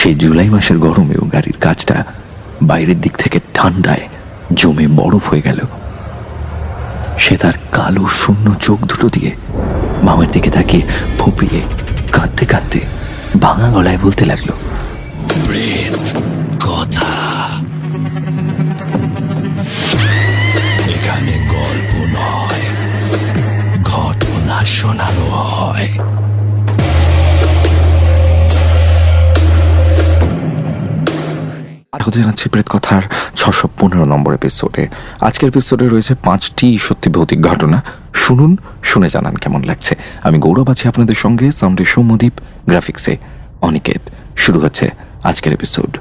সেই জুলাই মাসের গরমেও গাড়ির কাঁচটা বাইরের দিক থেকে ঠান্ডায় জমে বরফ হয়ে গেল। সে তার কালো শূন্য চোখ দুটো দিয়ে মামার দিকে তাকিয়ে ফুপিয়ে কাঁদতে কাঁদতে ভাঙা গলায় বলতে লাগলো, প্রেত কথা, এখানে গল্প নয়, ঘটনা শোনানো হয়। হতে জানাচ্ছি প্রেত কথার 615 নম্বর এপিসোডে। আজকের এপিসোডে রয়েছে 5টি সত্যি ভৌতিক ঘটনা। শুনুন, শুনে জানান কেমন লাগছে। আমি গৌরব আছি আপনাদের সঙ্গে, সাউন্ডে সৌম্যদীপ, গ্রাফিক্সে অনিকেত। শুরু হচ্ছে আজকের এপিসোড।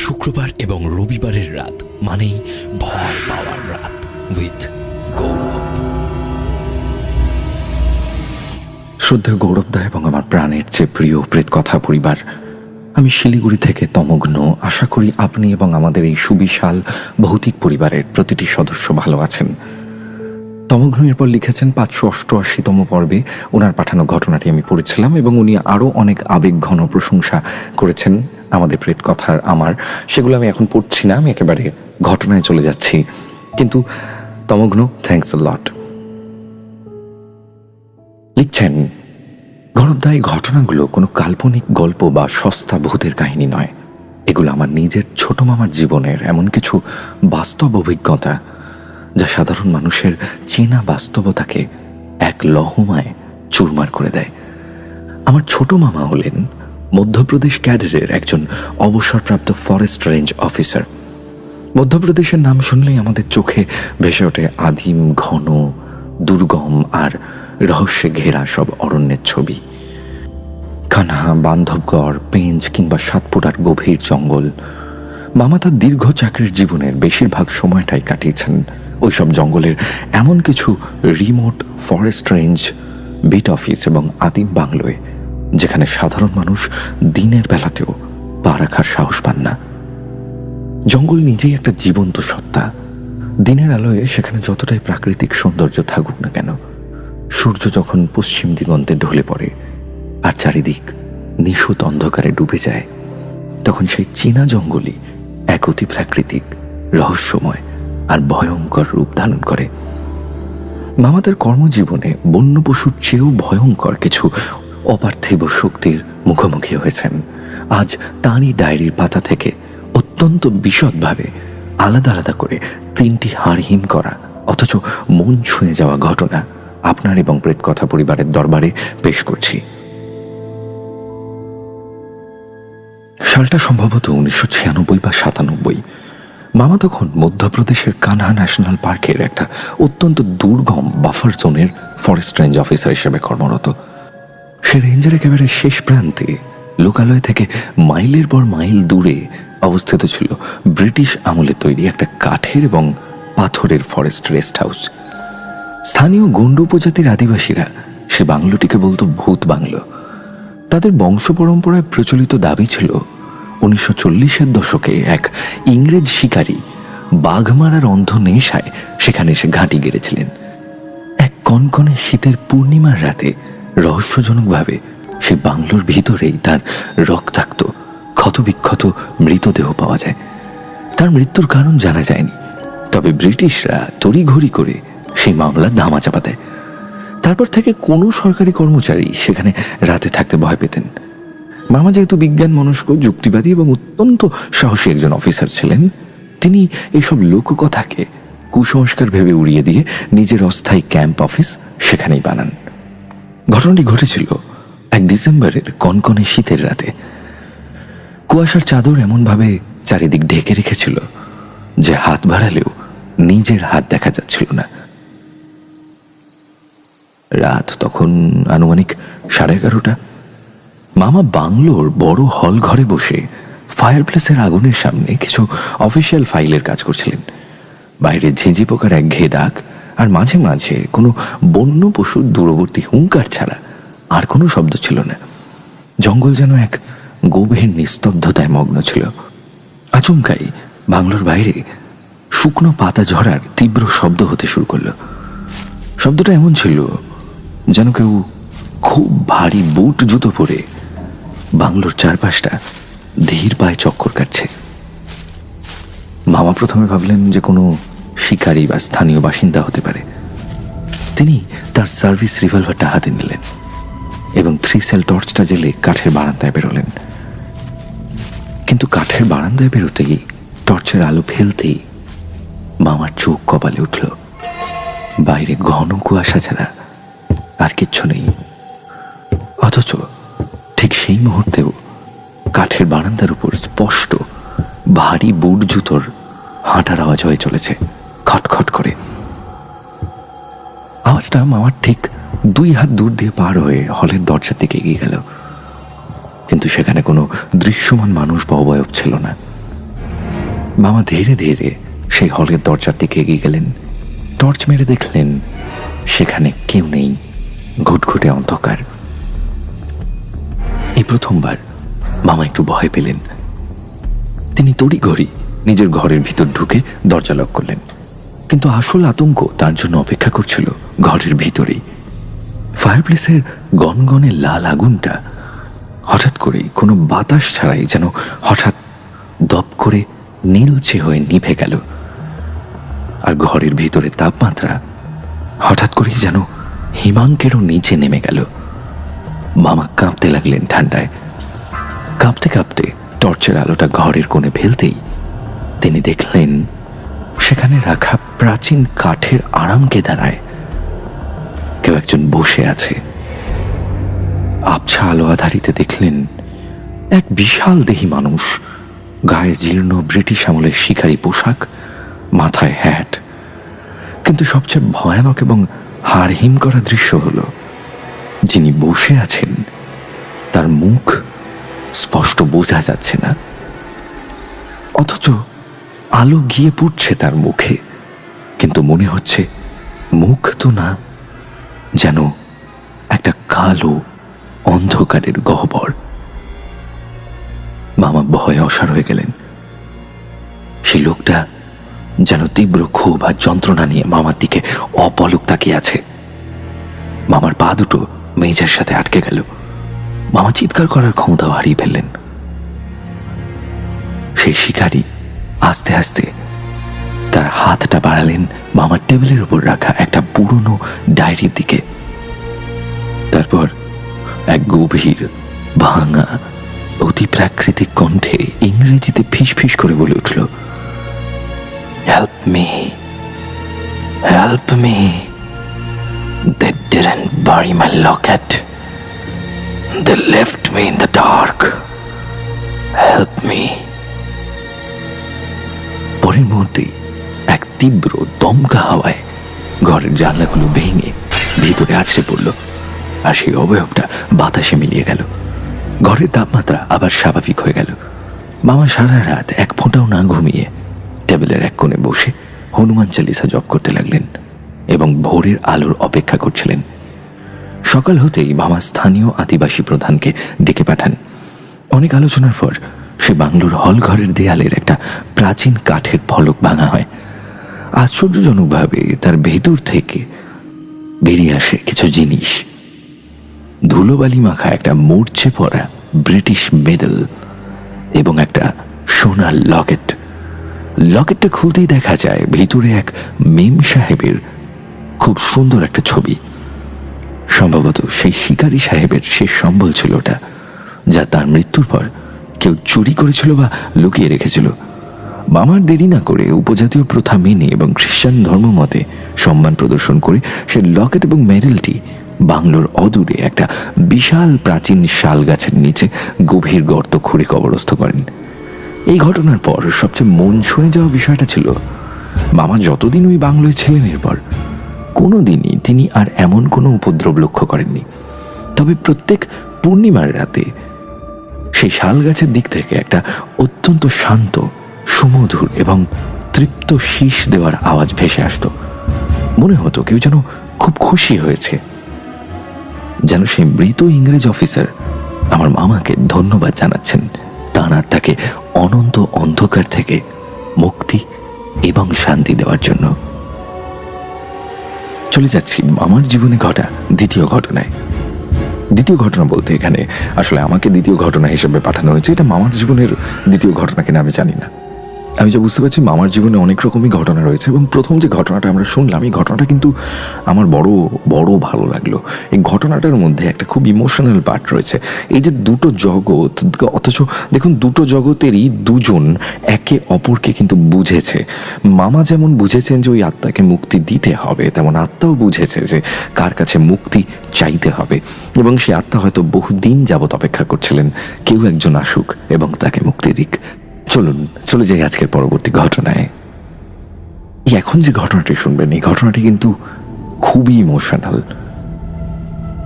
শুক্রবার এবং রবিবারের রাত মানেই ভয় পাওয়ার রাত উইথ গৌরব। শ্রদ্ধেয় গৌরবদা এবং আমার প্রাণের চেয়ে প্রিয় প্রেত কথা পরিবার, আমি শিলিগুড়ি থেকে তমগ্ন। আশা করি আপনি এবং আমাদের এই সুবিশাল ভৌতিক পরিবারের প্রতিটি সদস্য ভালো আছেন। তমগ্ন এরপর লিখেছেন 588তম পর্বে ওনার পাঠানো ঘটনাটি আমি পড়েছিলাম এবং উনি আরও অনেক আবেগঘন প্রশংসা করেছেন আমাদের প্রেত কথার। সেগুলো আমি এখন পড়ছি না, আমি একেবারে ঘটনায় চলে যাচ্ছি। কিন্তু তমগ্ন, থ্যাঙ্কস আ লট। লিখছেন, গৌরবদা, এই ঘটনাগুলো কোনো কাল্পনিক গল্প বা সস্তা ভূতের কাহিনী নয়। এগুলো আমার নিজের ছোট মামার জীবনের এমন কিছু বাস্তব অভিজ্ঞতা যা সাধারণ মানুষের চেনা বাস্তবতাকে এক লহমায় চুরমার করে দেয়। আমার ছোট মামা হলেন মধ্যপ্রদেশ ক্যাডারের একজন অবসরপ্রাপ্ত ফরেস্ট রেঞ্জ অফিসার। মধ্যপ্রদেশের নাম শুনলেই আমাদের চোখে ভেসে ওঠে আদিম, ঘন, দুর্গম আর রহস্যে ঘেরা সব অরণ্যের ছবি। কানহা, বান্ধবগড়, পেঞ্চ কিংবা সাতপুরার গভীর জঙ্গল। মামা তার দীর্ঘ চাকরির জীবনের বেশিরভাগ সময়টাই কাটিয়েছেন ওইসব জঙ্গলের এমন কিছু remote forest range, bit office এবং আদিম বাংলোয় যেখানে সাধারণ মানুষ দিনের বেলাতেও পা রাখার সাহস পান না। জঙ্গল নিজেই একটা জীবন্ত সত্তা। দিনের আলোয় সেখানে যতটাই প্রাকৃতিক সৌন্দর্য থাকুক না কেন, সূর্য যখন পশ্চিম দিগন্তে ঢলে পড়ে আর চারিদিক নিশূত অন্ধকারে ডুবে যায়, তখন সেই চীনা জঙ্গলই এক অতি প্রাকৃতিক, রহস্যময় আর ভয়ঙ্কর রূপ ধারণ করে। মামাদের কর্মজীবনে বন্য পশুর চেয়েও ভয়ঙ্কর কিছু অপার্থিব শক্তির মুখোমুখি হয়েছেন। আজ তাঁরই ডায়েরির পাতা থেকে অত্যন্ত বিশদভাবে আলাদা আলাদা করে 3টি হাড়হিম করা অথচ মন ছুঁয়ে যাওয়া ঘটনা আপনার এবং প্রেত কথা পরিবারের দরবারে পেশ করছি। সালটা সম্ভবত 1996 বা 97। মামা তখন মধ্যপ্রদেশের কানহা ন্যাশনাল পার্কের একটা অত্যন্ত দুর্গম বাফার জোনের ফরেস্ট রেঞ্জ অফিসার হিসেবে কর্মরত। সে রেঞ্জের একেবারে শেষ প্রান্তে লোকালয় থেকে মাইলের পর মাইল দূরে অবস্থিত ছিল ব্রিটিশ আমলে তৈরি একটা কাঠের এবং পাথরের ফরেস্ট রেস্ট হাউস। স্থানীয় গন্ড উপজাতির আদিবাসীরা সে বাংলোটিকে বলতো ভূত বাংলো। তাদের বংশ পরম্পরায় প্রচলিত দাবি ছিল 1940-এর দশকে এক ইংরেজ শিকারী বাঘ মারার অন্ধ নেশায় সেখানে এসে ঘাঁটি গেড়েছিলেন। এক কনকনে শীতের পূর্ণিমার রাতে রহস্যজনকভাবে সে বাংলোর ভিতরেই তার রক্তাক্ত ক্ষতবিক্ষত মৃতদেহ পাওয়া যায়। তার মৃত্যুর কারণ জানা যায়নি, তবে ব্রিটিশরা তড়িঘড়ি করে সেই মামলা ধামাচাপা দেয়। তারপর থেকে কোনো সরকারি কর্মচারী সেখানে রাতে থাকতে ভয় পেতেন। মামা যেহেতু বিজ্ঞান মনস্ক, যুক্তিবাদী এবং অত্যন্ত সাহসী একজন অফিসার ছিলেন, তিনি এইসব লোককথাকে কুসংস্কার ভেবে উড়িয়ে দিয়ে নিজের অস্থায়ী ক্যাম্প অফিস সেখানেই বানান। ঘটনাটি ঘটেছিল এক ডিসেম্বরের কনকনে শীতের রাতে। কুয়াশার চাদর এমনভাবে চারিদিক ঢেকে রেখেছিল যে হাত বাড়ালেও নিজের হাত দেখা যাচ্ছিল না। রাত তখন আনুমানিক 11:30। মামা বাংলোর বড় হল ঘরে বসে ফায়ারপ্লেসের আগুনের সামনে কিছু অফিসিয়াল ফাইলের কাজ করছিলেন। বাইরে ঝিঁঝি পোকার একঘেয়ে ডাক আর মাঝে মাঝে কোনো বন্য পশুর দূরবর্তী হুঙ্কার ছাড়া আর কোনো শব্দ ছিল না। জঙ্গল যেন এক গভীর নিস্তব্ধতায় মগ্ন ছিল। আচমকাই বাংলোর বাইরে শুকনো পাতা ঝরার তীব্র শব্দ হতে শুরু করল। শব্দটা এমন ছিল যেন কেউ খুব ভারী বুট জুতো পরে বাংলোর চারপাশটা ধীর পায়ে চক্কর কাটছে। মামা প্রথমে ভাবলেন যে কোনো শিকারী বা স্থানীয় বাসিন্দা হতে পারে। তিনি তার সার্ভিস রিভলভারটা হাতে নিলেন এবং 3 সেল টর্চটা জেলে কাঠের বারান্দায় বেরোলেন। কিন্তু কাঠের বারান্দায় বেরোতেই, টর্চের আলো ফেলতেই মামার চোখ কপালে উঠল। বাইরে ঘন কুয়াশা ছাড়া আর কিচ্ছু নেই। অথচ ঠিক সেই মুহূর্তেও কাঠের বারান্দার উপর স্পষ্ট ভারী বুট জুতোর হাঁটার আওয়াজ হয়ে চলেছে, খটখট করে। আওয়াজটা মামার ঠিক 2 হাত দূর দিয়ে পার হয়ে হলের দরজার দিকে এগিয়ে গেল। কিন্তু সেখানে কোনো দৃশ্যমান মানুষ বা অবয়ব ছিল না। মামা ধীরে ধীরে সেই হলের দরজার দিকে এগিয়ে গেলেন। টর্চ মেরে দেখলেন সেখানে কেউ নেই, ঘুটঘুটে অন্ধকার। এই প্রথমবার মামা একটু ভয় পেলেন। তিনি তড়িঘড়ি নিজের ঘরের ভিতর ঢুকে দরজা লক করলেন। কিন্তু আসল আতঙ্ক তার জন্য অপেক্ষা করছিল ঘরের ভিতরেই। ফায়ারপ্লেসের গনগনে লাল আগুনটা হঠাৎ করেই কোনো বাতাস ছাড়াই যেন হঠাৎ দপ করে নীলচে হয়ে নিভে গেল। আর ঘরের ভিতরে তাপমাত্রা হঠাৎ করেই যেন হিমাঙ্কেরও নিচে নেমে গেল। মামা কাঁপতে লাগলেন ঠান্ডায়। কাঁপতে কাঁপতে টর্চের আলোটা ঘরের কোণে ফেলতেই তিনি দেখলেন সেখানে রাখা প্রাচীন কাঠের আরামকেদারায় কেউ একজন বসে আছে। আবছা আলো আধারিতে দেখলেন এক বিশাল দেহী মানুষ, গায়ে জীর্ণ ব্রিটিশ আমলের শিকারী পোশাক, মাথায় হ্যাট। কিন্তু সবচেয়ে ভয়ানক এবং হাড়হিম করা দৃশ্য হল, যিনি বসে আছেন তার মুখ স্পষ্ট বোঝা যাচ্ছে না, অথচ আলো গিয়ে পড়ছে তার মুখে। কিন্তু মনে হচ্ছে মুখ তো না, যেন একটা কালো অন্ধকারের গহ্বর। মামা ভয়ে অসাড় হয়ে গেলেন। সেই লোকটা যেন তীব্র ক্ষোভ আর যন্ত্রণা নিয়ে মামার দিকে অপলক তাকিয়ে আছে। মামার পা দুটো মেঝের সাথে আটকে গেল। মামা চিৎকার করার ক্ষমতাও হারিয়ে ফেললেন। সেই শিকারী আস্তে আস্তে তার হাতটা বাড়ালেন মামার টেবিলের উপর রাখা একটা পুরনো ডায়েরির দিকে। তারপর এক গভীর ভাঙা অতি প্রাকৃতিক কণ্ঠে ইংরেজিতে ফিস ফিস করে বলে উঠল, help me, help me, they didn't bury my locket, they left me in the dark, help me. পরের মুহূর্তেই এক তীব্র দমকা হাওয়ায় ঘরের জানলাগুলো ভেঙে ভিতরে আছড়ে পড়ল, আর সেই অবয়বটা বাতাসে মিলিয়ে গেল। ঘরের তাপমাত্রা আবার স্বাভাবিক হয়ে গেল। মামা সারা রাত এক ফোঁটাও না ঘুমিয়ে টেবিলের এক কোণে বসে হনুমান চালিসা জপ করতে লাগলেন এবং ভোরের আলোর অপেক্ষা করছিলেন। সকাল হতেই মামা স্থানীয় আদিবাসী প্রধানকে ডেকে পাঠান। অনেক আলোচনার পর সে বাংলোর হল ঘরের দেয়ালের একটা প্রাচীন কাঠের ফলক ভাঙা হয়। আশ্চর্যজনকভাবে তার ভেতর থেকে বেরিয়ে আসে কিছু জিনিস। ধুলোবালি মাখা একটা মূর্ছে পড়া ব্রিটিশ মেডেল এবং একটা সোনার লকেট। লকেটটা খুলতেই দেখা যায় ভিতরে এক মেম সাহেবের খুব সুন্দর একটা ছবি। সম্ভবত সেই শিকারী সাহেবের শেষ সম্বল ছিল ওটা, যা তার মৃত্যুর পর কেউ চুরি করেছিল বা লুকিয়ে রেখেছিল। মামার দেরি না করে উপজাতীয় প্রথা মেনে এবং খ্রিস্টান ধর্ম মতে সম্মান প্রদর্শন করে সে লকেট এবং মেডেলটি বাংলোর অদূরে একটা বিশাল প্রাচীন শাল গাছের নিচে গভীর গর্ত খুঁড়ে কবরস্থ করেন। এই ঘটনার পর সবচেয়ে মন ছুঁয়ে যাওয়া বিষয়টা ছিল, মামা যতদিন ওই বাংলোয় ছিলেন এরপর কোনোদিনই তিনি আর এমন কোনো উপদ্রব লক্ষ্য করেননি। তবে প্রত্যেক পূর্ণিমার রাতে সেই শাল গাছের দিক থেকে একটা অত্যন্ত শান্ত, সুমধুর এবং তৃপ্ত শীষ দেওয়ার আওয়াজ ভেসে আসতো। মনে হতো কেউ যেন খুব খুশি হয়েছে, যেন সেই মৃত ইংরেজ অফিসার আমার মামাকে ধন্যবাদ জানাচ্ছেন তার আর তাকে অনন্ত অন্ধকার থেকে মুক্তি এবং শান্তি দেওয়ার জন্য। চলে যাচ্ছি আমার জীবনে ঘটা দ্বিতীয় ঘটনায়। দ্বিতীয় ঘটনা বলতে এখানে আসলে আমাকে দ্বিতীয় ঘটনা হিসেবে পাঠানো হয়েছে। এটা মামার জীবনের দ্বিতীয় ঘটনা কিনা আমি জানি না। আমি যা বুঝতে পারছি মামার জীবনে অনেক রকমই ঘটনা রয়েছে, এবং প্রথম যে ঘটনাটা আমরা শুনলাম এই ঘটনাটা কিন্তু আমার বড় বড় ভালো লাগলো। এই ঘটনাটার মধ্যে একটা খুব ইমোশনাল পার্ট রয়েছে। এই যে দুটো জগৎ, অথচ দেখুন দুটো জগতেরই দুজন একে অপরকে কিন্তু বুঝেছে। মামা যেমন বুঝেছেন যে ওই আত্মাকে মুক্তি দিতে হবে, তেমন আত্মাও বুঝেছে যে কার কাছে মুক্তি চাইতে হবে, এবং সেই আত্মা হয়তো বহুদিন যাবৎ অপেক্ষা করছিলেন কেউ একজন আসুক এবং তাকে মুক্তি দিক। চলুন চলে যাই আজকের পরবর্তী ঘটনায়। এখন যে ঘটনাটি শুনবেন এই ঘটনাটি কিন্তু খুবই ইমোশনাল।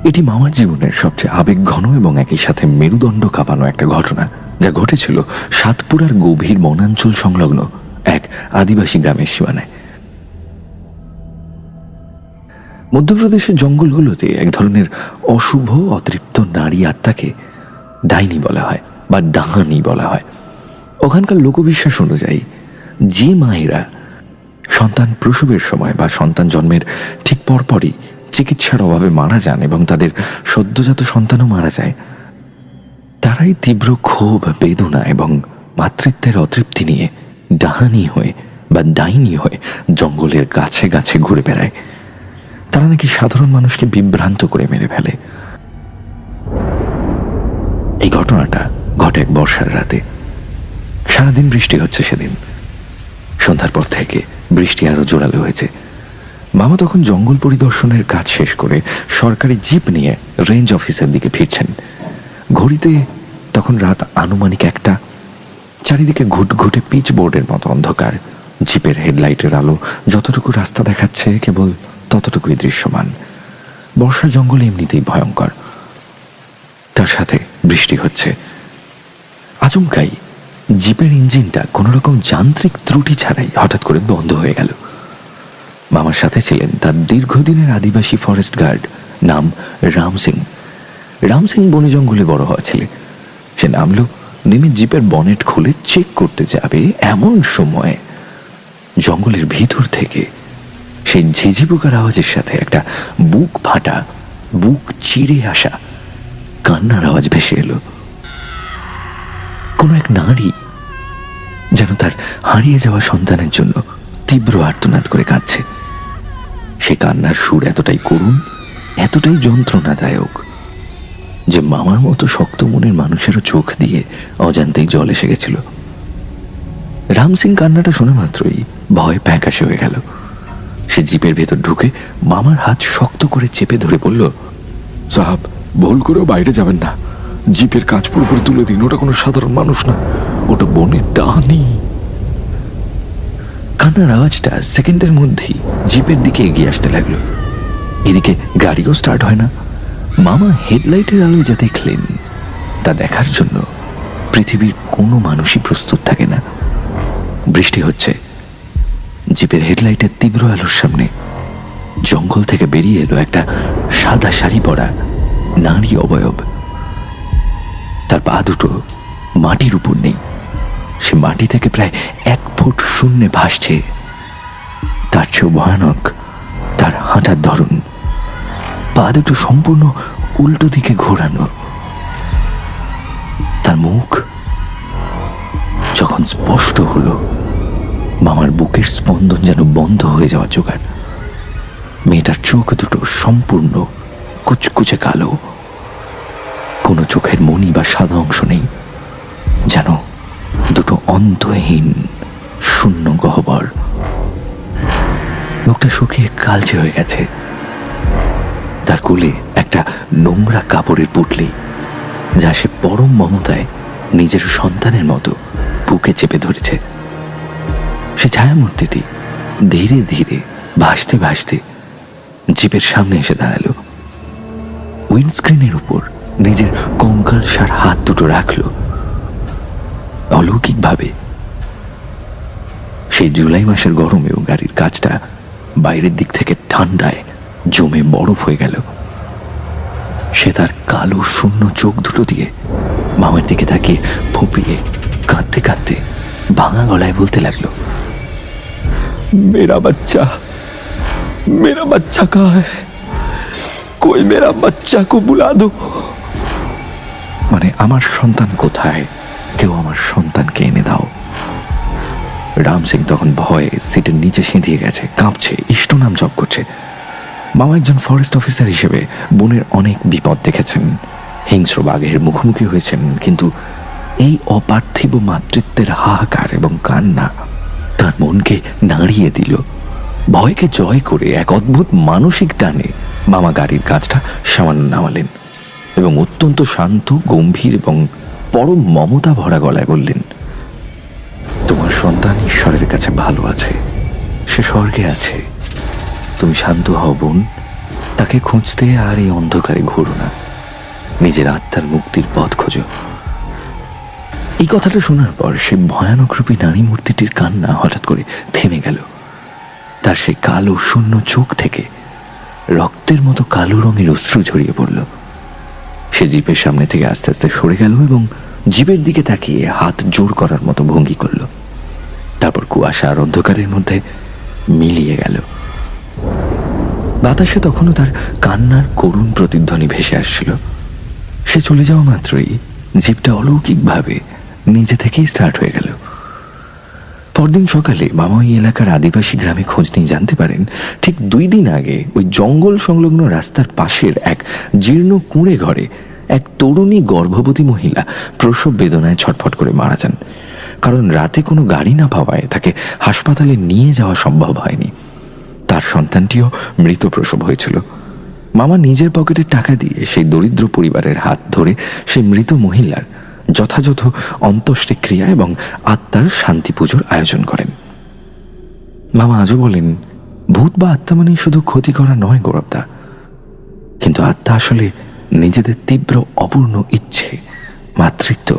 এটি মামার জীবনের সবচেয়ে আবেগঘন এবং একই সাথে মেরুদণ্ড কাঁপানো একটা ঘটনা, যা ঘটেছিল সাতপুরার গভীর বনাঞ্চল সংলগ্ন এক আদিবাসী গ্রামের সীমানায়। মধ্যপ্রদেশের জঙ্গলগুলোতে এক ধরনের অশুভ অতৃপ্ত নারী আত্মাকে ডাইনি বলা হয় বা ডাহানি বলা হয়। ওখানকার লোকবিশ্বাস অনুযায়ী যে মায়েরা সন্তান প্রসবের সময় বা সন্তান জন্মের ঠিক পরপরই চিকিৎসার অভাবে মারা যান এবং তাদের সদ্যজাত সন্তানও মারা যায়, তারাই তীব্র ক্ষোভ, বেদনা এবং মাতৃত্বের অতৃপ্তি নিয়ে ডাহানি হয়ে বা ডাইনি হয়ে জঙ্গলের গাছে গাছে ঘুরে বেড়ায়। তারা নাকি সাধারণ মানুষকে বিভ্রান্ত করে মেরে ফেলে। এই ঘটনাটা ঘটে এক বর্ষার রাতে। সারাদিন বৃষ্টি হচ্ছে সেদিন। সন্ধ্যার পর থেকে বৃষ্টি আরো জোরালো হয়েছে। মামা তখন জঙ্গল পরিদর্শনের কাজ শেষ করে সরকারি জিপ নিয়ে রেঞ্জ অফিসের দিকে ফিরছেন। ঘড়িতে তখন রাত আনুমানিক 1টা। চারিদিকে ঘুটঘুটে পিচ বোর্ডের মতো অন্ধকার। জিপের হেডলাইটের আলো যতটুকু রাস্তা দেখাচ্ছে কেবল ততটুকুই দৃশ্যমান। বর্ষার জঙ্গল এমনিতেই ভয়ঙ্কর, তার সাথে বৃষ্টি হচ্ছে। আচমকাই জিপের ইঞ্জিনটা কোনো রকম যান্ত্রিক ত্রুটি ছাড়াই হঠাৎ করে বন্ধ হয়ে গেল। মামার সাথে ছিলেন তার দীর্ঘদিনের আদিবাসী ফরেস্ট গার্ড, নাম রাম সিং। রাম সিং বনে জঙ্গলে বড় হওয়া ছেলে। সে নামলো, নেমে জিপের বনেট খুলে চেক করতে যাবে, এমন সময় জঙ্গলের ভিতর থেকে সেই ঝিঝি পোকার আওয়াজের সাথে একটা বুক ফাটা, বুক চিরে আসা কান্নার আওয়াজ ভেসে এলো। কোনো এক নারী যেন তার হারিয়ে যাওয়া সন্তানের জন্য তীব্র আর্তনাদ করে কাঁদছে। সে কান্নার সুর এতটাই করুণ, এতটাই যন্ত্রণাদায়ক যে মামার মতো শক্ত মনের মানুষেরও চোখ দিয়ে অজান্তেই জল এসে গেছিল। রাম সিং কান্নাটা শোনা মাত্রই ভয় প্যাকাশে হয়ে গেল। সে জিপের ভেতর ঢুকে মামার হাত শক্ত করে চেপে ধরে বলল, সাহাব, ভুল করেও বাইরে যাবেন না। জিপের কাজ পুরোপুরি তুলে দিন। ওটা কোনো সাধারণ মানুষ না, ওটা বনের ডাহানি। কান্নার আওয়াজটা সেকেন্ডের মধ্যেই জিপের দিকে এগিয়ে আসতে লাগলো। এদিকে গাড়িও স্টার্ট হয় না। মামা হেডলাইটের আলোয় যা দেখলেন তা দেখার জন্য পৃথিবীর কোনো মানুষই প্রস্তুত থাকে না। বৃষ্টি হচ্ছে। জিপের হেডলাইটের তীব্র আলোর সামনে জঙ্গল থেকে বেরিয়ে এলো একটা সাদা শাড়ি পরা নারী অবয়ব। তার পা দুটো মাটির উপর নেই। সে মাটি থেকে প্রায় 1 ফুট শূন্যে ভাসছে। তার চেয়েও ভয়ানক তার হাঁটার ধরন। পা দুটো সম্পূর্ণ উল্টো দিকে ঘোরানো। তার মুখ যখন স্পষ্ট হলো, মামার বুকের স্পন্দন যেন বন্ধ হয়ে যাওয়া জোগাড়। মেয়েটার চোখ দুটো সম্পূর্ণ কুচকুচে কালো। কোনো চোখের মণি বা সাদা অংশ নেই, যেন দুটো অন্তহীন শূন্য গহ্বর। লোকটা শুকিয়ে কালচে হয়ে গেছে। তার কোলে একটা নোংরা কাপড়ের পুটলি, যা সে পরম মমতায় নিজের সন্তানের মতো বুকে চেপে ধরেছে। সে ছায়ামূর্তিটি ধীরে ধীরে ভাসতে ভাসতে জিপের সামনে এসে দাঁড়ালো। উইন্ডস্ক্রিনের উপর নিজের কঙ্কালসার হাত দুটো রাখল। অলৌকিকভাবে সেই জুলাই মাসের গরমেও গাড়ির কাজটা বাইরের দিক থেকে ঠান্ডায় জমে বরফ হয়ে গেল। সে তার কালো শূন্য চোখ দুটো দিয়ে মামার দিকে তাকিয়ে ফুপিয়ে কাঁদতে কাঁদতে ভাঙা গলায় বলতে লাগলো, मेरा बच्चा कहाँ है? कोई मेरा बच्चा को बुला दो। মানে আমার সন্তান কোথায়, কেউ আমার সন্তানকে এনে দাও। রাম সিং তখন ভয়ে সিটের নিচে সিঁধিয়ে গেছে, কাঁপছে, ইষ্টনাম জপ করছে। মামা একজন ফরেস্ট অফিসার হিসেবে বনের অনেক বিপদ দেখেছেন, হিংস্র বাঘের মুখোমুখি হয়েছেন, কিন্তু এই অপার্থিব মাতৃত্বের হাহাকার এবং কান্না তার মনকে নাড়িয়ে দিল। ভয়কে জয় করে এক অদ্ভুত মানসিক টানে মামা গাড়ির কাজটা সামান্য নামালেন এবং অত্যন্ত শান্ত, গম্ভীর এবং পরম মমতা ভরা গলায় বললেন, তোমার সন্তান ঈশ্বরের কাছে ভালো আছে, সে স্বর্গে আছে। তুমি শান্ত হও বোন, তাকে খুঁজতে আর এই অন্ধকারে ঘোরো না, নিজের আত্মার মুক্তির পথ খোঁজো। এই কথাটা শোনার পর সে ভয়ানক রূপী নারী মূর্তিটির কান্না হঠাৎ করে থেমে গেল। তার সেই কালো শূন্য চোখ থেকে রক্তের মতো কালো রঙের অশ্রু ঝরিয়ে পড়ল। সে জিপের সামনে থেকে আস্তে আস্তে সরে গেল এবং জিপের দিকে তাকিয়ে হাত জোর করার মতো ভঙ্গি করল। তারপর কুয়াশা আর অন্ধকারের মধ্যে মিলিয়ে গেল। বাতাসে তখনও তার কান্নার করুণ প্রতিধ্বনি ভেসে আসছিল। সে চলে যাওয়া মাত্রই জিপটা অলৌকিকভাবে নিজে থেকেই স্টার্ট হয়ে গেল। পরদিন সকালে মামা ওই এলাকার আদিবাসী গ্রামে খোঁজ নিয়ে জানতে পারেন, ঠিক 2 দিন আগে ওই জঙ্গল সংলগ্ন রাস্তার পাশের এক জীর্ণ কুঁড়ে ঘরে এক তরুণী গর্ভবতী মহিলা প্রসব বেদনায় ছটফট করে মারা যান। কারণ রাতে কোনো গাড়ি না পাওয়ায় তাকে হাসপাতালে নিয়ে যাওয়া সম্ভব হয়নি। তার সন্তানটিও মৃত প্রসব হয়েছিল। মামা নিজের পকেটের টাকা দিয়ে সেই দরিদ্র পরিবারের হাত ধরে সেই মৃত মহিলার যথাযথ অন্ত্যেষ্টিক্রিয়া এবং আত্মার শান্তি পুজোর আয়োজন করেন। মামা আজও বলেন, ভূত বা আত্মা মানে শুধু ক্ষতি করা নয় গৌরবদা, কিন্তু আত্মা আসলে নিজেদের তীব্র অপূর্ণ ইচ্ছে, মাতৃত্ব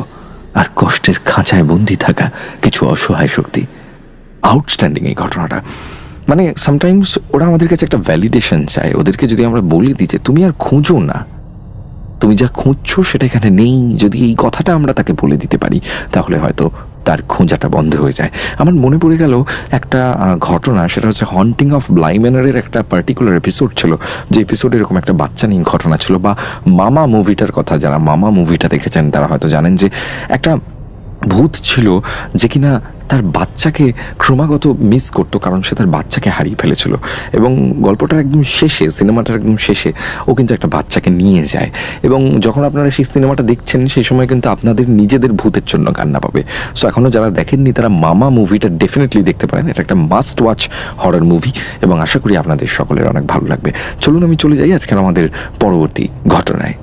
আর কষ্টের খাঁচায় বন্দী থাকা কিছু অসহায় শক্তি। আউটস্ট্যান্ডিং এই ঘটনাটা। মানে সামটাইমস ওরা আমাদের কাছে একটা ভ্যালিডেশন চায়। ওদেরকে যদি আমরা বলে দিই যে তুমি আর খুঁজো না, তুমি যা খুঁজছো সেটা এখানে নেই, যদি এই কথাটা আমরা তাকে বলে দিতে পারি তাহলে হয়তো তার খোঁজাটা বন্ধ হয়ে যায়। আমার মনে পড়ে গেল একটা ঘটনা, সেটা হচ্ছে হন্টিং অফ ব্লাই ম্যানরের একটা পার্টিকুলার এপিসোড ছিল, যে এপিসোডে এরকম একটা বাচ্চা নিয়ে ঘটনা ছিল। বা মামা মুভিটার কথা, যারা মামা মুভিটা দেখেছেন তারা হয়তো জানেন যে একটা ভূত ছিল যে কিনা তার বাচ্চাকে ক্রমাগত মিস করতো, কারণ সে তার বাচ্চাকে হারিয়ে ফেলেছিল। এবং গল্পটার একদম শেষে, সিনেমাটার একদম শেষে ও কিন্তু একটা বাচ্চাকে নিয়ে যায়। এবং যখন আপনারা সেই সিনেমাটা দেখছেন সেই সময় কিন্তু আপনাদের নিজেদের ভূতের জন্য কান্না পাবে। সো এখনও যারা দেখেননি তারা মামা মুভিটা ডেফিনেটলি দেখতে পারেন। এটা একটা মাস্ট ওয়াচ হরর মুভি এবং আশা করি আপনাদের সকলের অনেক ভালো লাগবে। চলুন আমি চলে যাই আজকে আমাদের পরবর্তী ঘটনায়।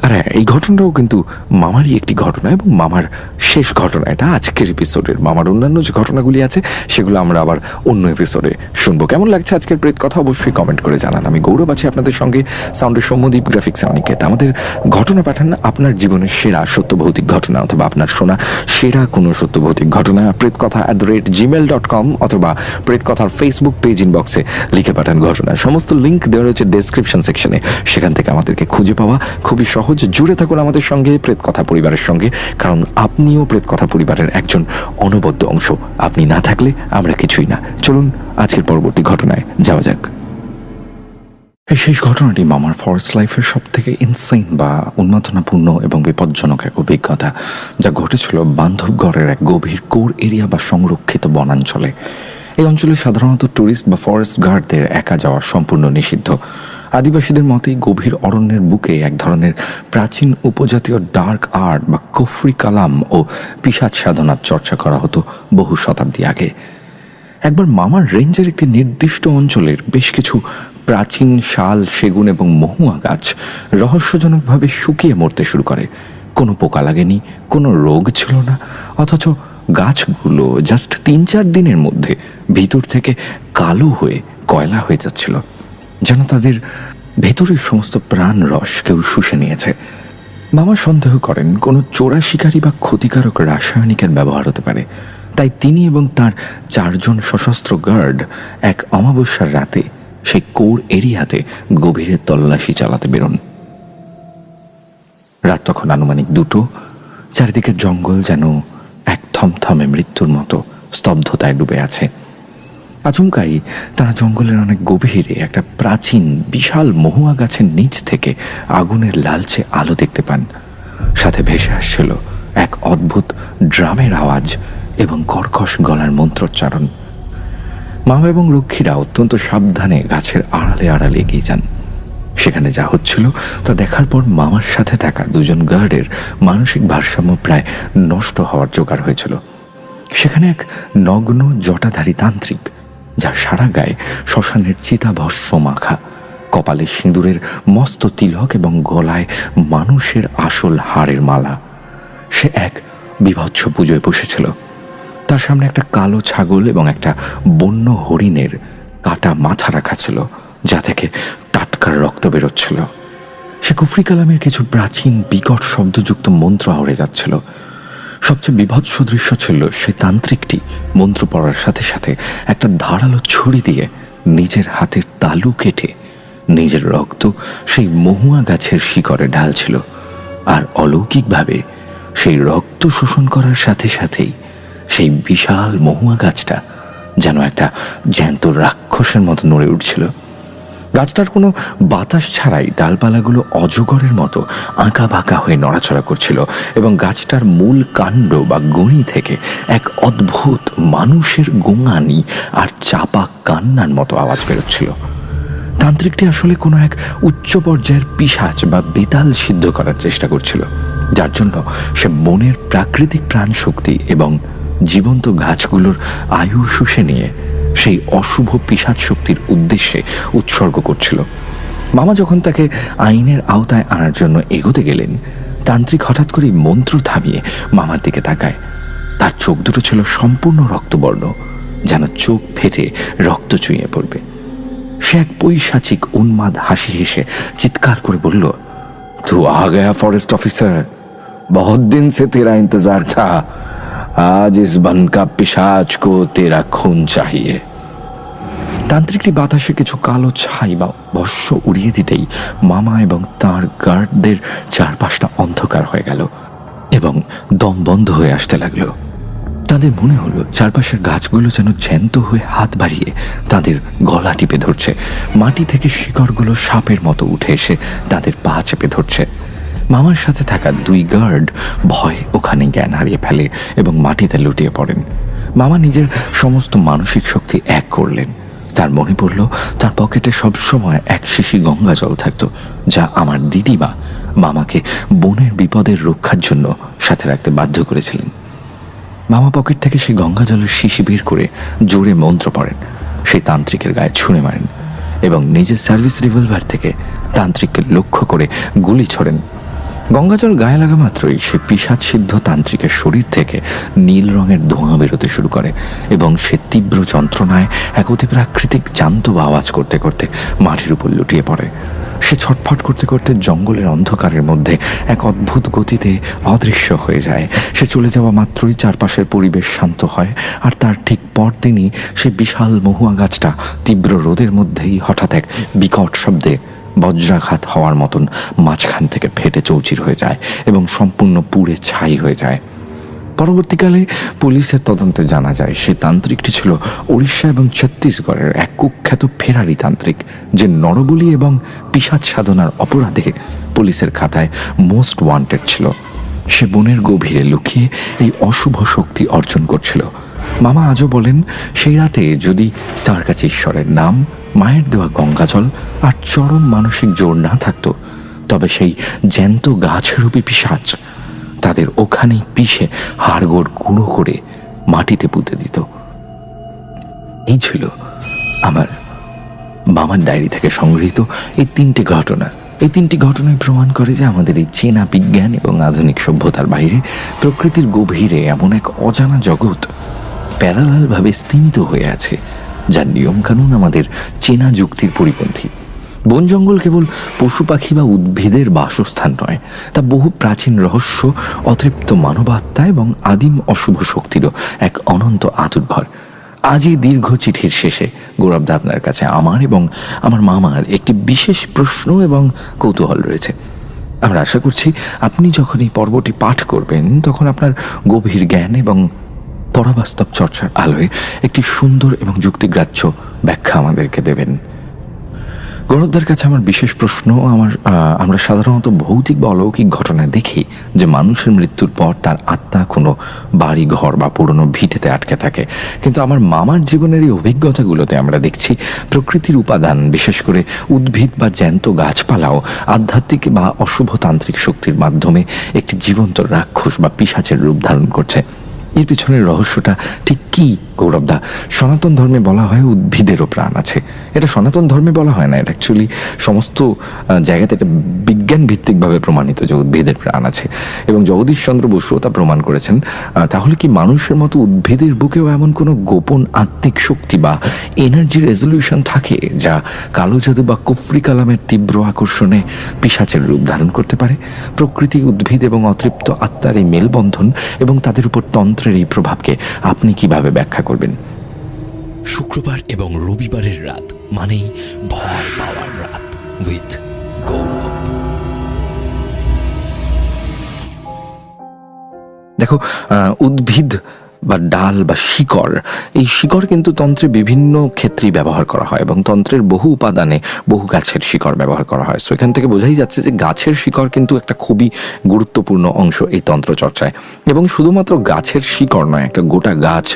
আর হ্যাঁ, এই ঘটনাটাও কিন্তু মামারই একটি ঘটনা এবং মামার শেষ ঘটনা এটা আজকের এপিসোডের। মামার অন্যান্য যে ঘটনাগুলি আছে সেগুলো আমরা আবার অন্য এপিসোডে শুনবো। কেমন লাগছে আজকের প্রেত কথা অবশ্যই কমেন্ট করে জানান। আমি গৌরব আছি আপনাদের সঙ্গে, সাউন্ডের সৌম্যদীপ, গ্রাফিক্স অনিকেত। আমাদের ঘটনা পাঠান আপনার জীবনের সেরা সত্য ভৌতিক ঘটনা অথবা আপনার শোনা সেরা কোনো সত্য ভৌতিক ঘটনা প্রেতকথা@gmail.com অথবা প্রেতকথার ফেসবুক পেজ ইনবক্সে লিখে পাঠান ঘটনা। সমস্ত লিঙ্ক দেওয়া রয়েছে ডেসক্রিপশন সেকশনে, সেখান থেকে আমাদেরকে খুঁজে পাওয়া খুবই সহজ। জুড়ে থাকুন আমাদের সঙ্গে, প্রেতকথা পরিবারের সঙ্গে, কারণ আপনিও প্রেতকথা পরিবারের একজন অনবদ্য অংশ। আপনি না থাকলে আমরা কিছুই না। চলুন আজকের পরবর্তী ঘটনায় যাওয়া যাক। এই শেষ ঘটনাটি মামার ফরেস্ট লাইফের সব থেকে ইনসেইন বা উন্মাদনাপূর্ণ এবং বিপজ্জনক এক অভিজ্ঞতা, যা ঘটেছিল বান্ধবগড়ের এক গভীর কোর এরিয়া বা সংরক্ষিত বনাঞ্চলে। এই অঞ্চলে সাধারণত ট্যুরিস্ট বা ফরেস্ট গার্ডদের একা যাওয়া সম্পূর্ণ নিষিদ্ধ। আদিবাসীদের মতেই গভীর অরণ্যের বুকে এক ধরনের প্রাচীন উপজাতীয় ডার্ক আর্ট বা কুফরি কালাম ও পিশাচ সাধনার চর্চা করা হতো বহু শতাব্দী আগে। একবার মামার রেঞ্জের একটি নির্দিষ্ট অঞ্চলের বেশ কিছু প্রাচীন শাল, সেগুন এবং মহুয়া গাছ রহস্যজনকভাবে শুকিয়ে মরতে শুরু করে। কোনো পোকা লাগেনি, কোনো রোগ ছিল না, অথচ গাছগুলো জাস্ট 3-4 দিনের মধ্যে ভিতর থেকে কালো হয়ে কয়লা হয়ে যাচ্ছিল, যেন তাদের ভেতরের সমস্ত প্রাণ রস কেউ শুষে নিয়েছে। মামা সন্দেহ করেন কোনো চোরা শিকারী বা ক্ষতিকারক রাসায়নিকের ব্যবহার হতে পারে। তাই তিনি এবং তার 4 জন সশস্ত্র গার্ড এক অমাবস্যার রাতে সেই কোর এরিয়াতে গভীরে তল্লাশি চালাতে বেরোন। রাত তখন আনুমানিক 2টো। চারিদিকে জঙ্গল যেন এক থমথমে মৃত্যুর মতো স্তব্ধতায় ডুবে আছে। আচমকাই তারা জঙ্গলের অনেক গভীরে একটা প্রাচীন বিশাল মহুয়া গাছের নিচ থেকে আগুনের লালচে আলো দেখতে পান। সাথে ভেসে আসছিল এক অদ্ভুত ড্রামের আওয়াজ এবং কর্কশ গলার মন্ত্রোচ্চারণ। মামা এবং রক্ষীরা অত্যন্ত সাবধানে গাছের আড়ালে আড়ালে এগিয়ে যান। সেখানে যা হচ্ছিল তা দেখার পর মামার সাথে থাকা দুজন গার্ডের মানসিক ভারসাম্য প্রায় নষ্ট হওয়ার জোগাড় হয়েছিল। সেখানে এক নগ্ন জটাধারী তান্ত্রিক, যার সারা গায়ে শ্মশানের চিতাভস্ম মাখা, কপালে সিঁদুরের মস্ত তিলক এবং গলায় মানুষের আসল হাড়ের মালা। সে এক বীভৎস পুজোয় বসেছিল। তার সামনে একটা কালো ছাগল এবং একটা বন্য হরিণের কাটা মাথা রাখা ছিল, যা থেকে টাটকার রক্ত বেরোচ্ছিল। সে কুফরি কালামের কিছু প্রাচীন বিকট শব্দযুক্ত মন্ত্র আওড়ে যাচ্ছিল। সবচেয়ে বিভৎস দৃশ্য ছিল সেই তান্ত্রিকটি মন্ত্র পড়ার সাথে সাথে একটা ধারালো ছুরি দিয়ে নিজের হাতের তালু কেটে নিজের রক্ত সেই মহুয়া গাছের শিকড়ে ঢালছিল। আর অলৌকিকভাবে সেই রক্ত শোষণ করার সাথে সাথেই সেই বিশাল মহুয়া গাছটা যেন একটা জ্যান্ত রাক্ষসের মতো নড়ে উঠছিল। গাছটার কোনো বাতাস ছাড়াই ডালপালাগুলো অজগরের মতো আঁকা বাঁকা হয়ে নড়াচড়া করছিল এবং গাছটার মূল কাণ্ড বা গুঁড়ি থেকে এক অদ্ভুত মানুষের গোঙানি আর চাপা কান্নার মতো আওয়াজ বেরোচ্ছিল। তান্ত্রিকটি আসলে কোনো এক উচ্চ পর্যায়ের পিশাচ বা বেতাল সিদ্ধ করার চেষ্টা করছিল, যার জন্য সে বনের প্রাকৃতিক প্রাণশক্তি এবং জীবন্ত গাছগুলোর আয়ু শুষে নিয়ে সেই অশুভ পিশাচ শক্তির উদ্দেশ্যে উৎসর্গ করছিল। মামা যখন তাকে আইনের আওতায় আনার জন্য এগোতে গেলেন, তান্ত্রিক হঠাৎ করে মন্ত্র থামিয়ে মামার দিকে তাকায়। তার চোখ দুটো ছিল সম্পূর্ণ রক্তবর্ণ, যেন চোখ ফেটে রক্ত চুইয়ে পড়বে। সে এক পৈশাচিক উন্মাদ হাসি হেসে চিৎকার করে বলল, তু আ গয়া ফরেস্ট অফিসার, বহুত দিন সে তেরা ইন্তজার থা, আজ ইস বন কা পিশাচ কো তেরা খুন চাহিয়ে। তান্ত্রিকটি বাতাসে কিছু কালো ছাই বা ভস্য উড়িয়ে দিতেই মামা এবং তার গার্ডদের চারপাশটা অন্ধকার হয়ে গেল এবং দম বন্ধ হয়ে আসতে লাগলো। তাদের মনে হলো চারপাশের গাছগুলো যেন জ্যান্ত হয়ে হাত বাড়িয়ে তাদের গলা টিপে ধরছে। মাটি থেকে শিকড়গুলো সাপের মতো উঠে এসে তাদের পা চেপে ধরছে। মামার সাথে থাকা দুই গার্ড ভয় ওখানে জ্ঞান হারিয়ে ফেলে এবং মাটিতে লুটিয়ে পড়েন। মামা নিজের সমস্ত মানসিক শক্তি এক করলেন। তার মনে পড়ল তার পকেটে সবসময় এক শিশি গঙ্গা জল থাকতো, যা আমার দিদিমা মামাকে বনের বিপদের রক্ষার জন্য সাথে রাখতে বাধ্য করেছিলেন। মামা পকেট থেকে সেই গঙ্গা জলের শিশি বের করে জোরে মন্ত্র পড়েন, সেই তান্ত্রিকের গায়ে ছুঁড়ে মারেন এবং নিজের সার্ভিস রিভলভার থেকে তান্ত্রিককে লক্ষ্য করে গুলি ছোড়েন। গঙ্গাজল গায়ে লাগা মাত্রই সে পিশাচ সিদ্ধ তান্ত্রিকের শরীর থেকে নীল রঙের ধোঁয়া বেরোতে শুরু করে এবং সে তীব্র যন্ত্রণায় এক অতি প্রাকৃতিক জান্তব আওয়াজ করতে করতে মাটির উপর লুটিয়ে পড়ে। সে ছটফট করতে করতে জঙ্গলের অন্ধকারের মধ্যে এক অদ্ভুত গতিতে অদৃশ্য হয়ে যায়। সে চলে যাওয়া মাত্রই চারপাশের পরিবেশ শান্ত হয়, আর তার ঠিক পরদিনই সে বিশাল মহুয়া গাছটা তীব্র রোদের মধ্যেই হঠাৎ এক বিকট শব্দে বজ্রাঘাত হওয়ার মতন মাঝখান থেকে ফেটে চৌচির হয়ে যায় এবং সম্পূর্ণ পুড়ে ছাই হয়ে যায়। পরবর্তীকালে পুলিশের তদন্তে জানা যায় সে তান্ত্রিকটি ছিল ওড়িশা এবং ছত্তিশগড়ের এক কুখ্যাত ফেরারি তান্ত্রিক, যে নরবলি এবং পিশাচ সাধনার অপরাধে পুলিশের খাতায় মোস্ট ওয়ান্টেড ছিল। সে বনের গভীরে লুকিয়ে এই অশুভ শক্তি অর্জন করছিল। মামা আজও বলেন, সেই রাতে যদি তার কাছে ঈশ্বরের নাম, মায়ের দেওয়া গঙ্গাজল আর চরম মানসিক জোর না থাকতো, তবে সেই জ্যান্ত গাছরূপী পিশাচ তাদের ওখানেই পিষে হাড়গোড় গুঁড়ো করে মাটিতে পুঁতে দিত। এই ছিল আমার মামার ডায়েরি থেকে সংগৃহীত এই তিনটি ঘটনা। এই তিনটি ঘটনায় প্রমাণ করে যে আমাদের এই চেনা বিজ্ঞান এবং আধুনিক সভ্যতার বাইরে প্রকৃতির গভীরে এমন এক অজানা জগৎ প্যারালালভাবে স্তিমিত হয়ে আছে, যার নিয়মকানুন আমাদের চেনা যুক্তির পরিপন্থী। বন জঙ্গল কেবল পশু পাখি বা উদ্ভিদের বাসস্থান নয়, তা বহু প্রাচীন রহস্য, অতৃপ্ত মানবাত্মা এবং আদিম অশুভ শক্তিরও এক অনন্ত আতুরঘর। আজ এই দীর্ঘ চিঠির শেষে গৌরবদা আপনার কাছে আমার এবং আমার মামার একটি বিশেষ প্রশ্ন এবং কৌতূহল রয়েছে। আমরা আশা করছি আপনি যখন এই পর্বটি পাঠ করবেন তখন আপনার গভীর জ্ঞান এবং পরাবাস্তব চর্চার আলোয় একটি সুন্দর এবং যুক্তিগ্রাহ্য ব্যাখ্যা আমাদেরকে দেবেন। গৌরবদার কাছে আমার বিশেষ প্রশ্ন, আমরা সাধারণত ভৌতিক বা অলৌকিক ঘটনায় দেখি যে মানুষের মৃত্যুর পর তার আত্মা কোনো বাড়ি ঘর বা পুরনো ভিটেতে আটকে থাকে, কিন্তু আমার মামার জীবনের এই অভিজ্ঞতাগুলোতে আমরা দেখছি প্রকৃতির উপাদান, বিশেষ করে উদ্ভিদ বা জ্যান্ত গাছপালাও আধ্যাত্মিক বা অশুভ তান্ত্রিক শক্তির মাধ্যমে একটি জীবন্ত রাক্ষস বা পিশাচের রূপ ধারণ করছে। এর পিছনের রহস্যটা ঠিক কি গৌরবদা? সনাতন ধর্মে বলা হয় উদ্ভিদেরও প্রাণ আছে। এটা সনাতন ধর্মে বলা হয় না, এটা অ্যাকচুয়ালি সমস্ত জায়গাতে এটা বিজ্ঞান ভিত্তিকভাবে প্রমাণিত যে উদ্ভিদের প্রাণ আছে, এবং জগদীশচন্দ্র বসুও তা প্রমাণ করেছেন। তাহলে কি মানুষের মতো উদ্ভিদের বুকেও এমন কোনো গোপন আত্মিক শক্তি বা এনার্জি রেজলিউশন থাকে যা কালো জাদু বা কুফরি কালামের তীব্র আকর্ষণে পিশাচের রূপ ধারণ করতে পারে? প্রকৃতি, উদ্ভিদ এবং অতৃপ্ত আত্মার এই মেলবন্ধন এবং তাদের উপর তন্ত্রের এই প্রভাবকে আপনি কিভাবে ব্যাখ্যা করবেন? শুক্রবার এবং রবিবারের রাত মানেই ভয় পাওয়ার রাত উইথ গৌরব। দেখো, উদ্ভিদ বা ডাল বা শিকড়, এই শিকড় কিন্তু তন্ত্রে বিভিন্ন ক্ষেত্রেই ব্যবহার করা হয় এবং তন্ত্রের বহু উপাদানে বহু গাছের শিকড় ব্যবহার করা হয়। সো এখান থেকে বোঝাই যাচ্ছে যে গাছের শিকড় কিন্তু একটা খুবই গুরুত্বপূর্ণ অংশ এই তন্ত্র চর্চায়। এবং শুধুমাত্র গাছের শিকড় নয়, একটা গোটা গাছ।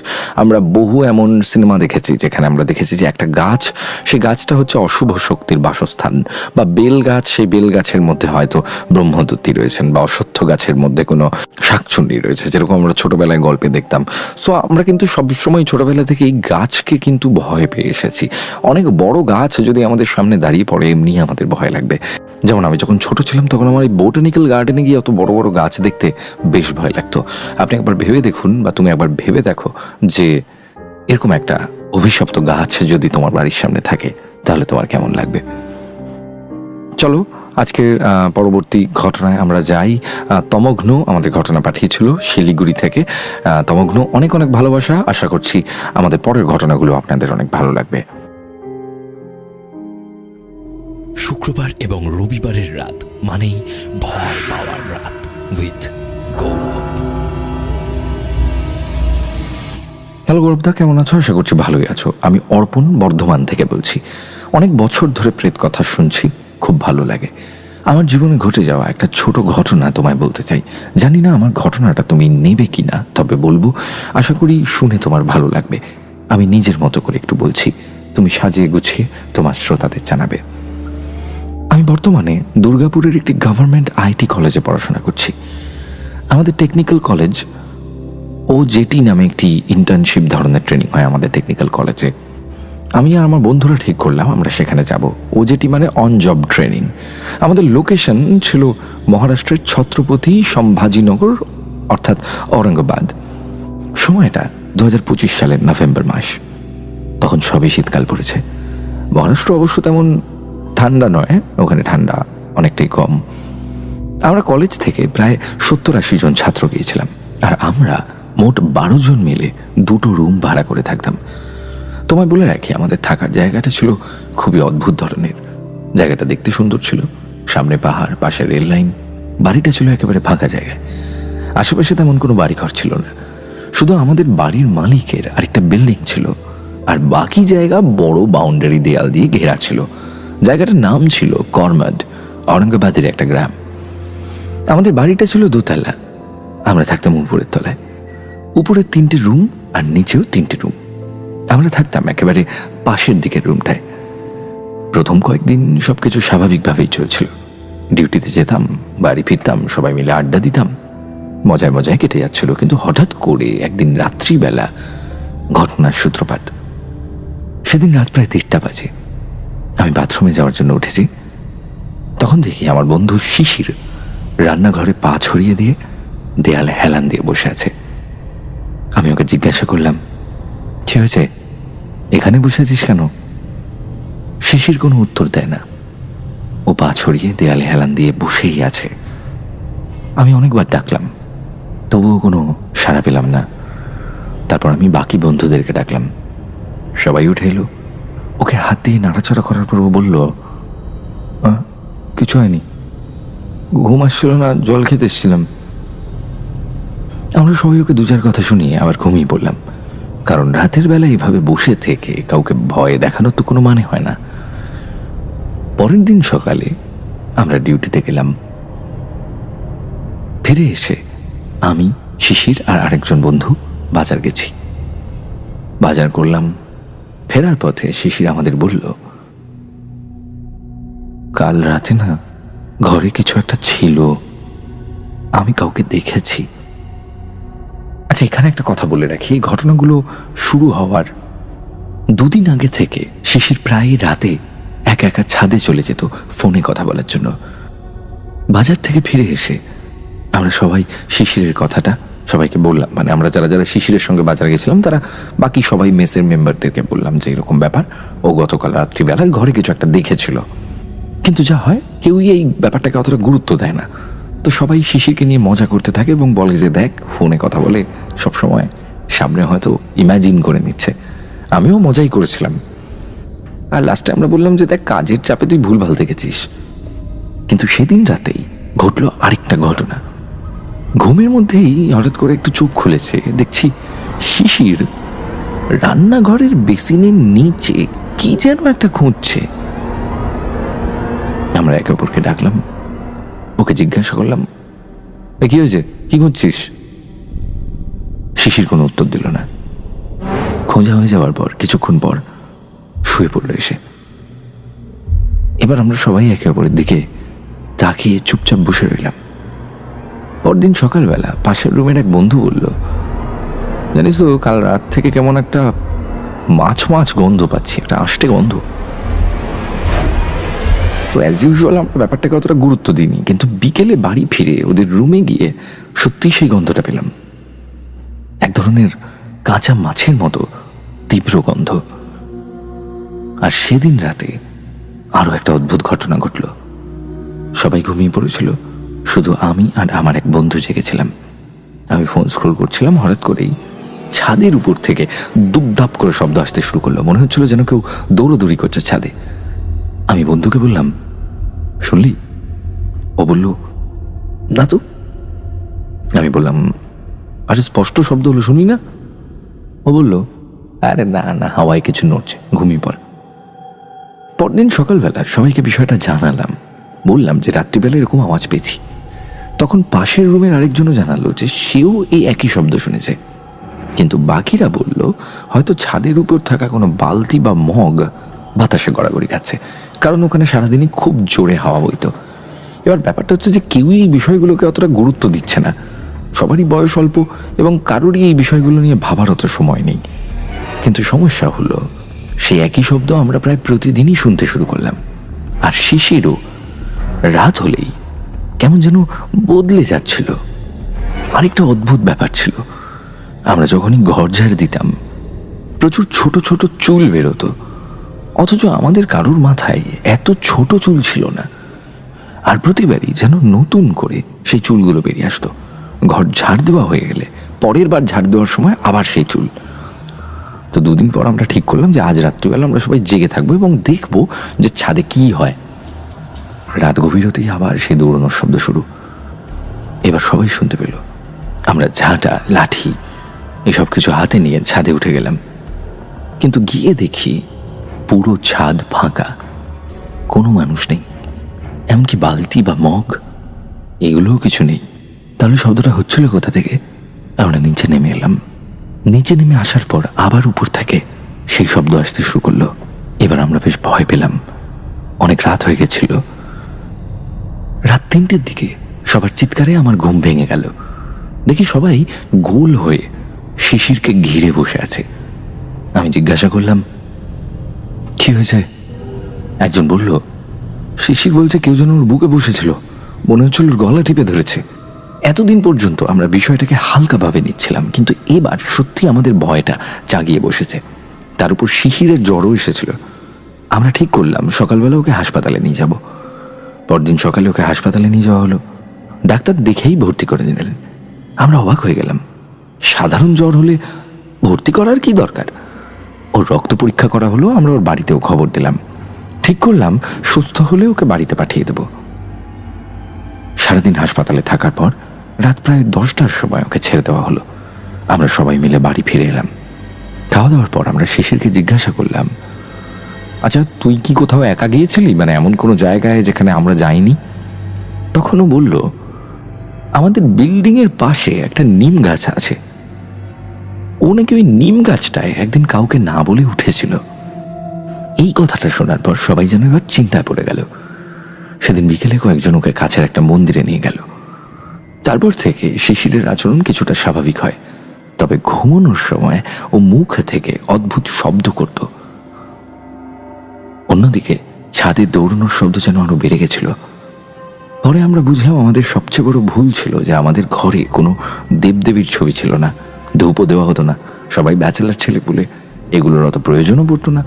আমরা বহু এমন সিনেমা দেখেছি যেখানে আমরা দেখেছি যে একটা গাছ, সেই গাছটা হচ্ছে অশুভ শক্তির বাসস্থান। বা বেল গাছ, সেই বেল গাছের মধ্যে হয়তো ব্রহ্মদত্তী রয়েছেন, বা অশ্বত্থ গাছের মধ্যে কোনো শাকচুন্ডি রয়েছে, যেরকম আমরা ছোটবেলায় গল্পে দেখতাম। সো আমরা কিন্তু সবসময় ছোটবেলা থেকে এই গাছকে কিন্তু ভয় পেয়ে এসেছি। অনেক বড় গাছ যদি আমাদের সামনে দাঁড়িয়ে পড়ে, এমনি আমাদের ভয় লাগবে। যেমন আমি যখন ছোট ছিলাম তখন আমার এই বোটানিক্যাল গার্ডেনে গিয়ে অত বড় বড় গাছ দেখতে বেশ ভয় লাগতো। আপনি একবার ভেবে দেখুন, বা তুমি একবার ভেবে দেখো যে এরকম একটা অভিশপ্ত গাছ যদি তোমার বাড়ির সামনে থাকে, তাহলে তোমার কেমন লাগবে? চলো আজকের পরবর্তী ঘটনায় আমরা যাই। তমঘ্ন আমাদের ঘটনা পাঠিয়েছিল শিলিগুড়ি থেকে। তমঘ্ন, অনেক অনেক ভালোবাসা। আশা করছি আমাদের পরের ঘটনাগুলো আপনাদের অনেক ভালো লাগবে। শুক্রবার এবং রবিবারের রাত মানেই ভয় পাওয়ার রাত উইথ গৌরব। হ্যালো গৌরবদা, কেমন আছো? আশা করছি ভালোই আছো। আমি অর্পণ বর্ধমান থেকে বলছি। অনেক বছর ধরে প্রেত কথা শুনছি, খুব ভালো লাগে। আমার জীবনে ঘটে যাওয়া একটা ছোট ঘটনা তোমায় বলতে চাই। জানি না আমার ঘটনাটা তুমি নেবে কি না, তবে বলবো। আশা করি শুনে তোমার ভালো লাগবে। আমি নিজের মতো করে একটু বলছি, তুমি সাজিয়ে গুছিয়ে তোমার শ্রোতাদের জানাবে। আমি বর্তমানে দুর্গাপুরের একটি গভর্নমেন্ট আইটি কলেজে পড়াশোনা করছি। আমাদের টেকনিক্যাল কলেজ OJT নামে একটি ইন্টার্নশিপ ধরনের ট্রেনিং হয় আমাদের টেকনিক্যাল কলেজে। আমি আর আমার বন্ধুরা ঠিক করলাম আমরা সেখানে যাব। OJT মানে অন জব ট্রেনিং। আমাদের লোকেশন ছিল মহারাষ্ট্রের ছত্রপতি সম্ভাজিনগর, অর্থাৎ ঔরঙ্গাবাদ। সময়টা 2025 সালের নভেম্বর মাস। তখন সবই শীতকাল পড়েছে। মহারাষ্ট্র অবশ্য তেমন ঠান্ডা নয়, ওখানে ঠান্ডা অনেকটাই কম। আমরা কলেজ থেকে প্রায় 70-80 জন ছাত্র গিয়েছিলাম, আর আমরা মোট 12 জন মিলে 2টো রুম ভাড়া করে থাকতাম। তোমায় বলে রাখি, আমাদের থাকার জায়গাটা ছিল খুবই অদ্ভুত ধরনের। জায়গাটা দেখতে সুন্দর ছিল, সামনে পাহাড়, পাশে রেল লাইন। বাড়িটা ছিল একেবারে ফাঁকা জায়গায়, আশেপাশে তেমন কোনো বাড়িঘর ছিল না। শুধু আমাদের বাড়ির মালিকের আরেকটা বিল্ডিং ছিল, আর বাকি জায়গা বড় বাউন্ডারি দেয়াল দিয়ে ঘেরা ছিল। জায়গাটার নাম ছিল করমড, ঔরঙ্গাবাদের একটা গ্রাম। আমাদের বাড়িটা ছিল 2 তলা, আমরা থাকতাম উপরের তলায়। উপরে 3টে রুম আর নিচেও 3টে রুম। আমরা থাকতাম একেবারে পাশের দিকের রুমটায়। প্রথম কয়েকদিন সবকিছু স্বাভাবিকভাবেই চলছিল। ডিউটিতে যেতাম, বাড়ি ফিরতাম, সবাই মিলে আড্ডা দিতাম, মজায় মজায় কেটে যাচ্ছিল। কিন্তু হঠাৎ করে একদিন রাত্রিবেলা ঘটনার সূত্রপাত। সেদিন রাত প্রায় 3টা বাজে। আমি বাথরুমে যাওয়ার জন্য উঠেছি, তখন দেখি আমার বন্ধু শিশির রান্নাঘরে পা ছড়িয়ে দিয়ে দেয়ালে হেলান দিয়ে বসে আছে। আমি ওকে জিজ্ঞাসা করলাম, কি হয়েছে, এখানে বসে আছিস কেন? শিশির কোনো উত্তর দেয় না। ও পা ছড়িয়ে দেয়ালে হেলান দিয়ে বসেই আছে। আমি অনেকবার ডাকলাম, তবুও কোনো সাড়া পেলাম না। তারপর আমি বাকি বন্ধুদেরকে ডাকলাম, সবাই উঠে এলো। ওকে হাত দিয়ে নাড়াচাড়া করার পর ও বলল, কিছু হয়নি, ঘুম আসছিল না, জল খেতে এসেছিলাম। আমরা সবাই ওকে দু চার কথা শুনিয়ে আবার ঘুমিয়ে পড়লাম, কারণ রাতের বেলা এইভাবে বসে থেকে কাউকে ভয় দেখানোর তো কোনো মানে হয় না। পরের দিন সকালে আমরা ডিউটিতে গেলাম। ফিরে এসে আমি, শিশির আর আরেকজন বন্ধু বাজার গেছি। বাজার করলাম। ফেরার পথে শিশির আমাদের বলল, কাল রাতে না ঘরে কিছু একটা ছিল, আমি কাউকে দেখেছি। আচ্ছা, এখানে একটা কথা বলে রাখি, এই ঘটনাগুলো শুরু হওয়ার দুদিন আগে থেকে শিশির প্রায় রাতে একা একা ছাদে চলে যেত ফোনে কথা বলার জন্য। বাজার থেকে ফিরে এসে আমরা সবাই শিশিরের কথাটা সবাইকে বললাম, মানে আমরা যারা যারা শিশিরের সঙ্গে বাজার গেছিলাম তারা বাকি সবাই মেসের মেম্বারদেরকে বললাম যে এরকম ব্যাপার, ও গতকাল রাত্রিবেলায় ঘরে কিছু একটা দেখেছিল। কিন্তু যা হয়, কেউই এই ব্যাপারটাকে অতটা গুরুত্ব দেয় না। তো সবাই শিশিরকে নিয়ে মজা করতে থাকে এবং বলে যে দেখ, ফোনে কথা বলে সবসময়, সামনে হয়তো ইমাজিন করে নিচ্ছে। আমিও মজাই করেছিলাম। আর লাস্টে আমরা বললাম যে দেখ, কাজের চাপে তুই ভুলভাল দেখেছিস। কিন্তু সেদিন রাতেই ঘটলো আরেকটা ঘটনা। ঘুমের মধ্যেই হঠাৎ করে একটু চোখ খুলেছে, দেখছি শিশির রান্নাঘরের বেসিনের নিচে কি যেন একটা খুঁজছে। আমরা একে অপরকে ডাকলাম, ওকে জিজ্ঞাসা করলাম, কি হয়েছে, কি খুঁজছিস? শিশির কোনো উত্তর দিল না। খোঁজা হয়ে যাওয়ার পর কিছুক্ষণ পর শুয়ে পড়ল এসে। এবার আমরা সবাই একে অপরের দিকে তাকিয়ে চুপচাপ বসে রইলাম। পরদিন সকালবেলা পাশের রুমের এক বন্ধু বলল, জানিস তো কাল রাত থেকে কেমন একটা মাছ মাছ গন্ধ পাচ্ছি, একটা আষ্টে গন্ধ। তো অ্যাজ ইউজুয়াল আমরা ব্যাপারটাকে অতটা গুরুত্ব দিইনি, কিন্তু বিকেলে বাড়ি ফিরে ওদের রুমে গিয়ে সত্যিই সেই গন্ধটা পেলাম। এক ধরনের কাঁচা মাছের মতো তীব্র গন্ধ। আর সেদিন রাতে আরো একটা অদ্ভুত ঘটনা ঘটল। সবাই ঘুমিয়ে পড়েছিল, শুধু আমি আর আমার এক বন্ধু জেগেছিলাম। আমি ফোন স্ক্রল করছিলাম, হঠাৎ করেই ছাদের উপর থেকে দুপদাপ করে শব্দ আসতে শুরু করলো। মনে হচ্ছিল যেন কেউ দৌড়োদৌড়ি করছে ছাদে। আমি বন্ধুকে বললাম, শুনলি? ও বলল, না তো। আমি বললাম, আরে স্পষ্ট শব্দ হলো, শুনি না? ও বলল, আরে না না, হাওয়ায় কিছু নড়ছে, ঘুমিয়ে পড়। পরদিন সকালবেলা সবাইকে বিষয়টা জানালাম, বললাম যে রাত্রিবেলা এরকম আওয়াজ পেয়েছি। তখন পাশের রুমের আরেকজনও জানালো যে সেও এই একই শব্দ শুনেছে। কিন্তু বাকিরা বলল হয়তো ছাদের উপর থাকা কোনো বালতি বা মগ বাতাসে গড়াগড়ি খাচ্ছে, কারণ ওখানে সারাদিনই খুব জোরে হাওয়া বইতো। এবার ব্যাপারটা হচ্ছে যে কেউই এই বিষয়গুলোকে অতটা গুরুত্ব দিচ্ছে না। সবারই বয়স অল্প এবং কারোরই এই বিষয়গুলো নিয়ে ভাবার অত সময় নেই। কিন্তু সমস্যা হলো, সেই একই শব্দ আমরা প্রায় প্রতিদিনই শুনতে শুরু করলাম। আর শিশিরও রাত হলেই কেমন যেন বদলে যাচ্ছিল। আরেকটা অদ্ভুত ব্যাপার ছিল, আমরা যখনই ঘর ঝাড় দিতাম প্রচুর ছোট ছোট চুল বেরোতো, অথচ আমাদের কারোর মাথায় এত ছোট চুল ছিল না। আর প্রতিবারই যেন নতুন করে সেই চুলগুলো বেরিয়ে আসতো। ঘর ঝাড় দেওয়া হয়ে গেলে পরের বার ঝাড় দেওয়ার সময় আবার সেই চুল। তো দুদিন পর আমরা ঠিক করলাম যে আজ রাত্রিবেলা আমরা সবাই জেগে থাকবো এবং দেখবো যে ছাদে কি হয়। রাত গভীর হতেই আবার সেই দৌড়ানোর শব্দ শুরু। এবার সবাই শুনতে পেল। আমরা ঝাঁটা, লাঠি এসব কিছু হাতে নিয়ে ছাদে উঠে গেলাম। কিন্তু গিয়ে দেখি পুরো ছাদ ফাঁকা, কোনো মানুষ নেই, এমনকি বালতি বা মগ এগুলোও কিছু নেই। তাহলে শব্দটা হচ্ছিল কোথা থেকে? আমরা নিচে নেমে এলাম। নিচে নেমে আসার পর আবার উপর থেকে সেই শব্দ আসতে শুরু করলো। এবার আমরা বেশ ভয় পেলাম। অনেক রাত হয়ে গেছিল। রাত 3টের দিকে সবার চিৎকারে আমার ঘুম ভেঙে গেল। দেখি সবাই গোল হয়ে শিশিরকে ঘিরে বসে আছে। আমি জিজ্ঞাসা করলাম, কি হয়েছে? একজন বলল, শিশির বলছে কেউ যেন ওর বুকে বসেছিল, মনে হচ্ছিল ওর গলা টিপে ধরেছে। এতদিন পর্যন্ত আমরা বিষয়টাকে হালকাভাবে নিচ্ছিলাম, কিন্তু এবার সত্যি আমাদের ভয়টা জাগিয়ে বসেছে। তার উপর শিশিরের জ্বরও এসেছিল। আমরা ঠিক করলাম সকালবেলা ওকে হাসপাতালে নিয়ে যাব। পরদিন সকালে ওকে হাসপাতালে নিয়ে যাওয়া হলো। ডাক্তার দেখেই ভর্তি করে দিলেন। আমরা অবাক হয়ে গেলাম। সাধারণ জ্বর হলে ভর্তি করার কি দরকার? ওর রক্ত পরীক্ষা করা হলো। আমরা ওর বাড়িতেও খবর দিলাম। ঠিক করলাম সুস্থ হলে ওকে বাড়িতে পাঠিয়ে দেব। সারাদিন হাসপাতালে থাকার পর রাত প্রায় 10টার সময় ওকে ছেড়ে দেওয়া হলো। আমরা সবাই মিলে বাড়ি ফিরে এলাম। খাওয়া দাওয়ার পর আমরা শিশিরকে জিজ্ঞাসা করলাম, আচ্ছা তুই কি কোথাও একা গিয়েছিলি, মানে এমন কোনো জায়গায় যেখানে আমরা যাইনি? তখনও বলল, আমাদের বিল্ডিংয়ের পাশে একটা নিম গাছ আছে, ও নাকি ওই নিম গাছটায় একদিন কাউকে না বলে উঠেছিল। এই কথাটা শোনার পর সবাই যেন এবার চিন্তায় পড়ে গেল। সেদিন বিকেলে কয়েকজন ওকে কাছের একটা মন্দিরে নিয়ে গেল। তারপর থেকে শিশিরের আচরণ কিছুটা স্বাভাবিক হয়, তবে ঘুমানোর সময় ও মুখ থেকে অদ্ভুত শব্দ করত। অন্যদিকে ছাদে দৌড়ানোর শব্দ যেন আরো বেড়ে গেছিল। পরে আমরা বুঝলাম আমাদের সবচেয়ে বড় ভুল ছিল যে আমাদের ঘরে কোনো দেবদেবীর ছবি ছিল না, ধূপও দেওয়া হতো না, সবাই ব্যাচেলার ছেলে পুলে, এগুলোর অত প্রয়োজনও পড়তো না।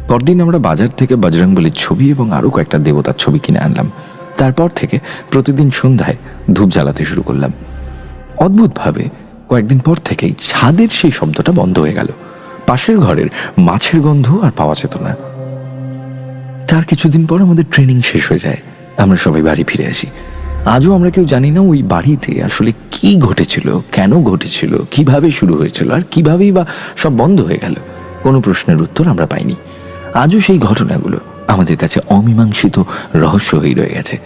পরদিন আমরা বাজার থেকে বজরংবলীর ছবি এবং আরও কয়েকটা দেবতার ছবি কিনে আনলাম। তারপর থেকে প্রতিদিন সন্ধ্যায় ধূপ জ্বালাতে শুরু করলাম। অদ্ভুতভাবে কয়েকদিন পর থেকেই ছাদের সেই শব্দটা বন্ধ হয়ে গেল। পাশের ঘরের মাছের গন্ধ আর পাওয়া যেত না। তার কিছুদিন পর আমাদের ট্রেনিং শেষ হয়ে যায়, আমরা সবাই বাড়ি ফিরে আসি। আজও আমরা কেউ জানি না ওই বাড়িতে আসলে কি ঘটেছিল, কেন ঘটেছিল, কিভাবে শুরু হয়েছিল আর কিভাবেই বা সব বন্ধ হয়ে গেল। কোনো প্রশ্নের উত্তর আমরা পাইনি। আজও সেই ঘটনাগুলো আমাদের কাছে অমীমাংসিত রহস্য হয়ে রয়ে গেছে।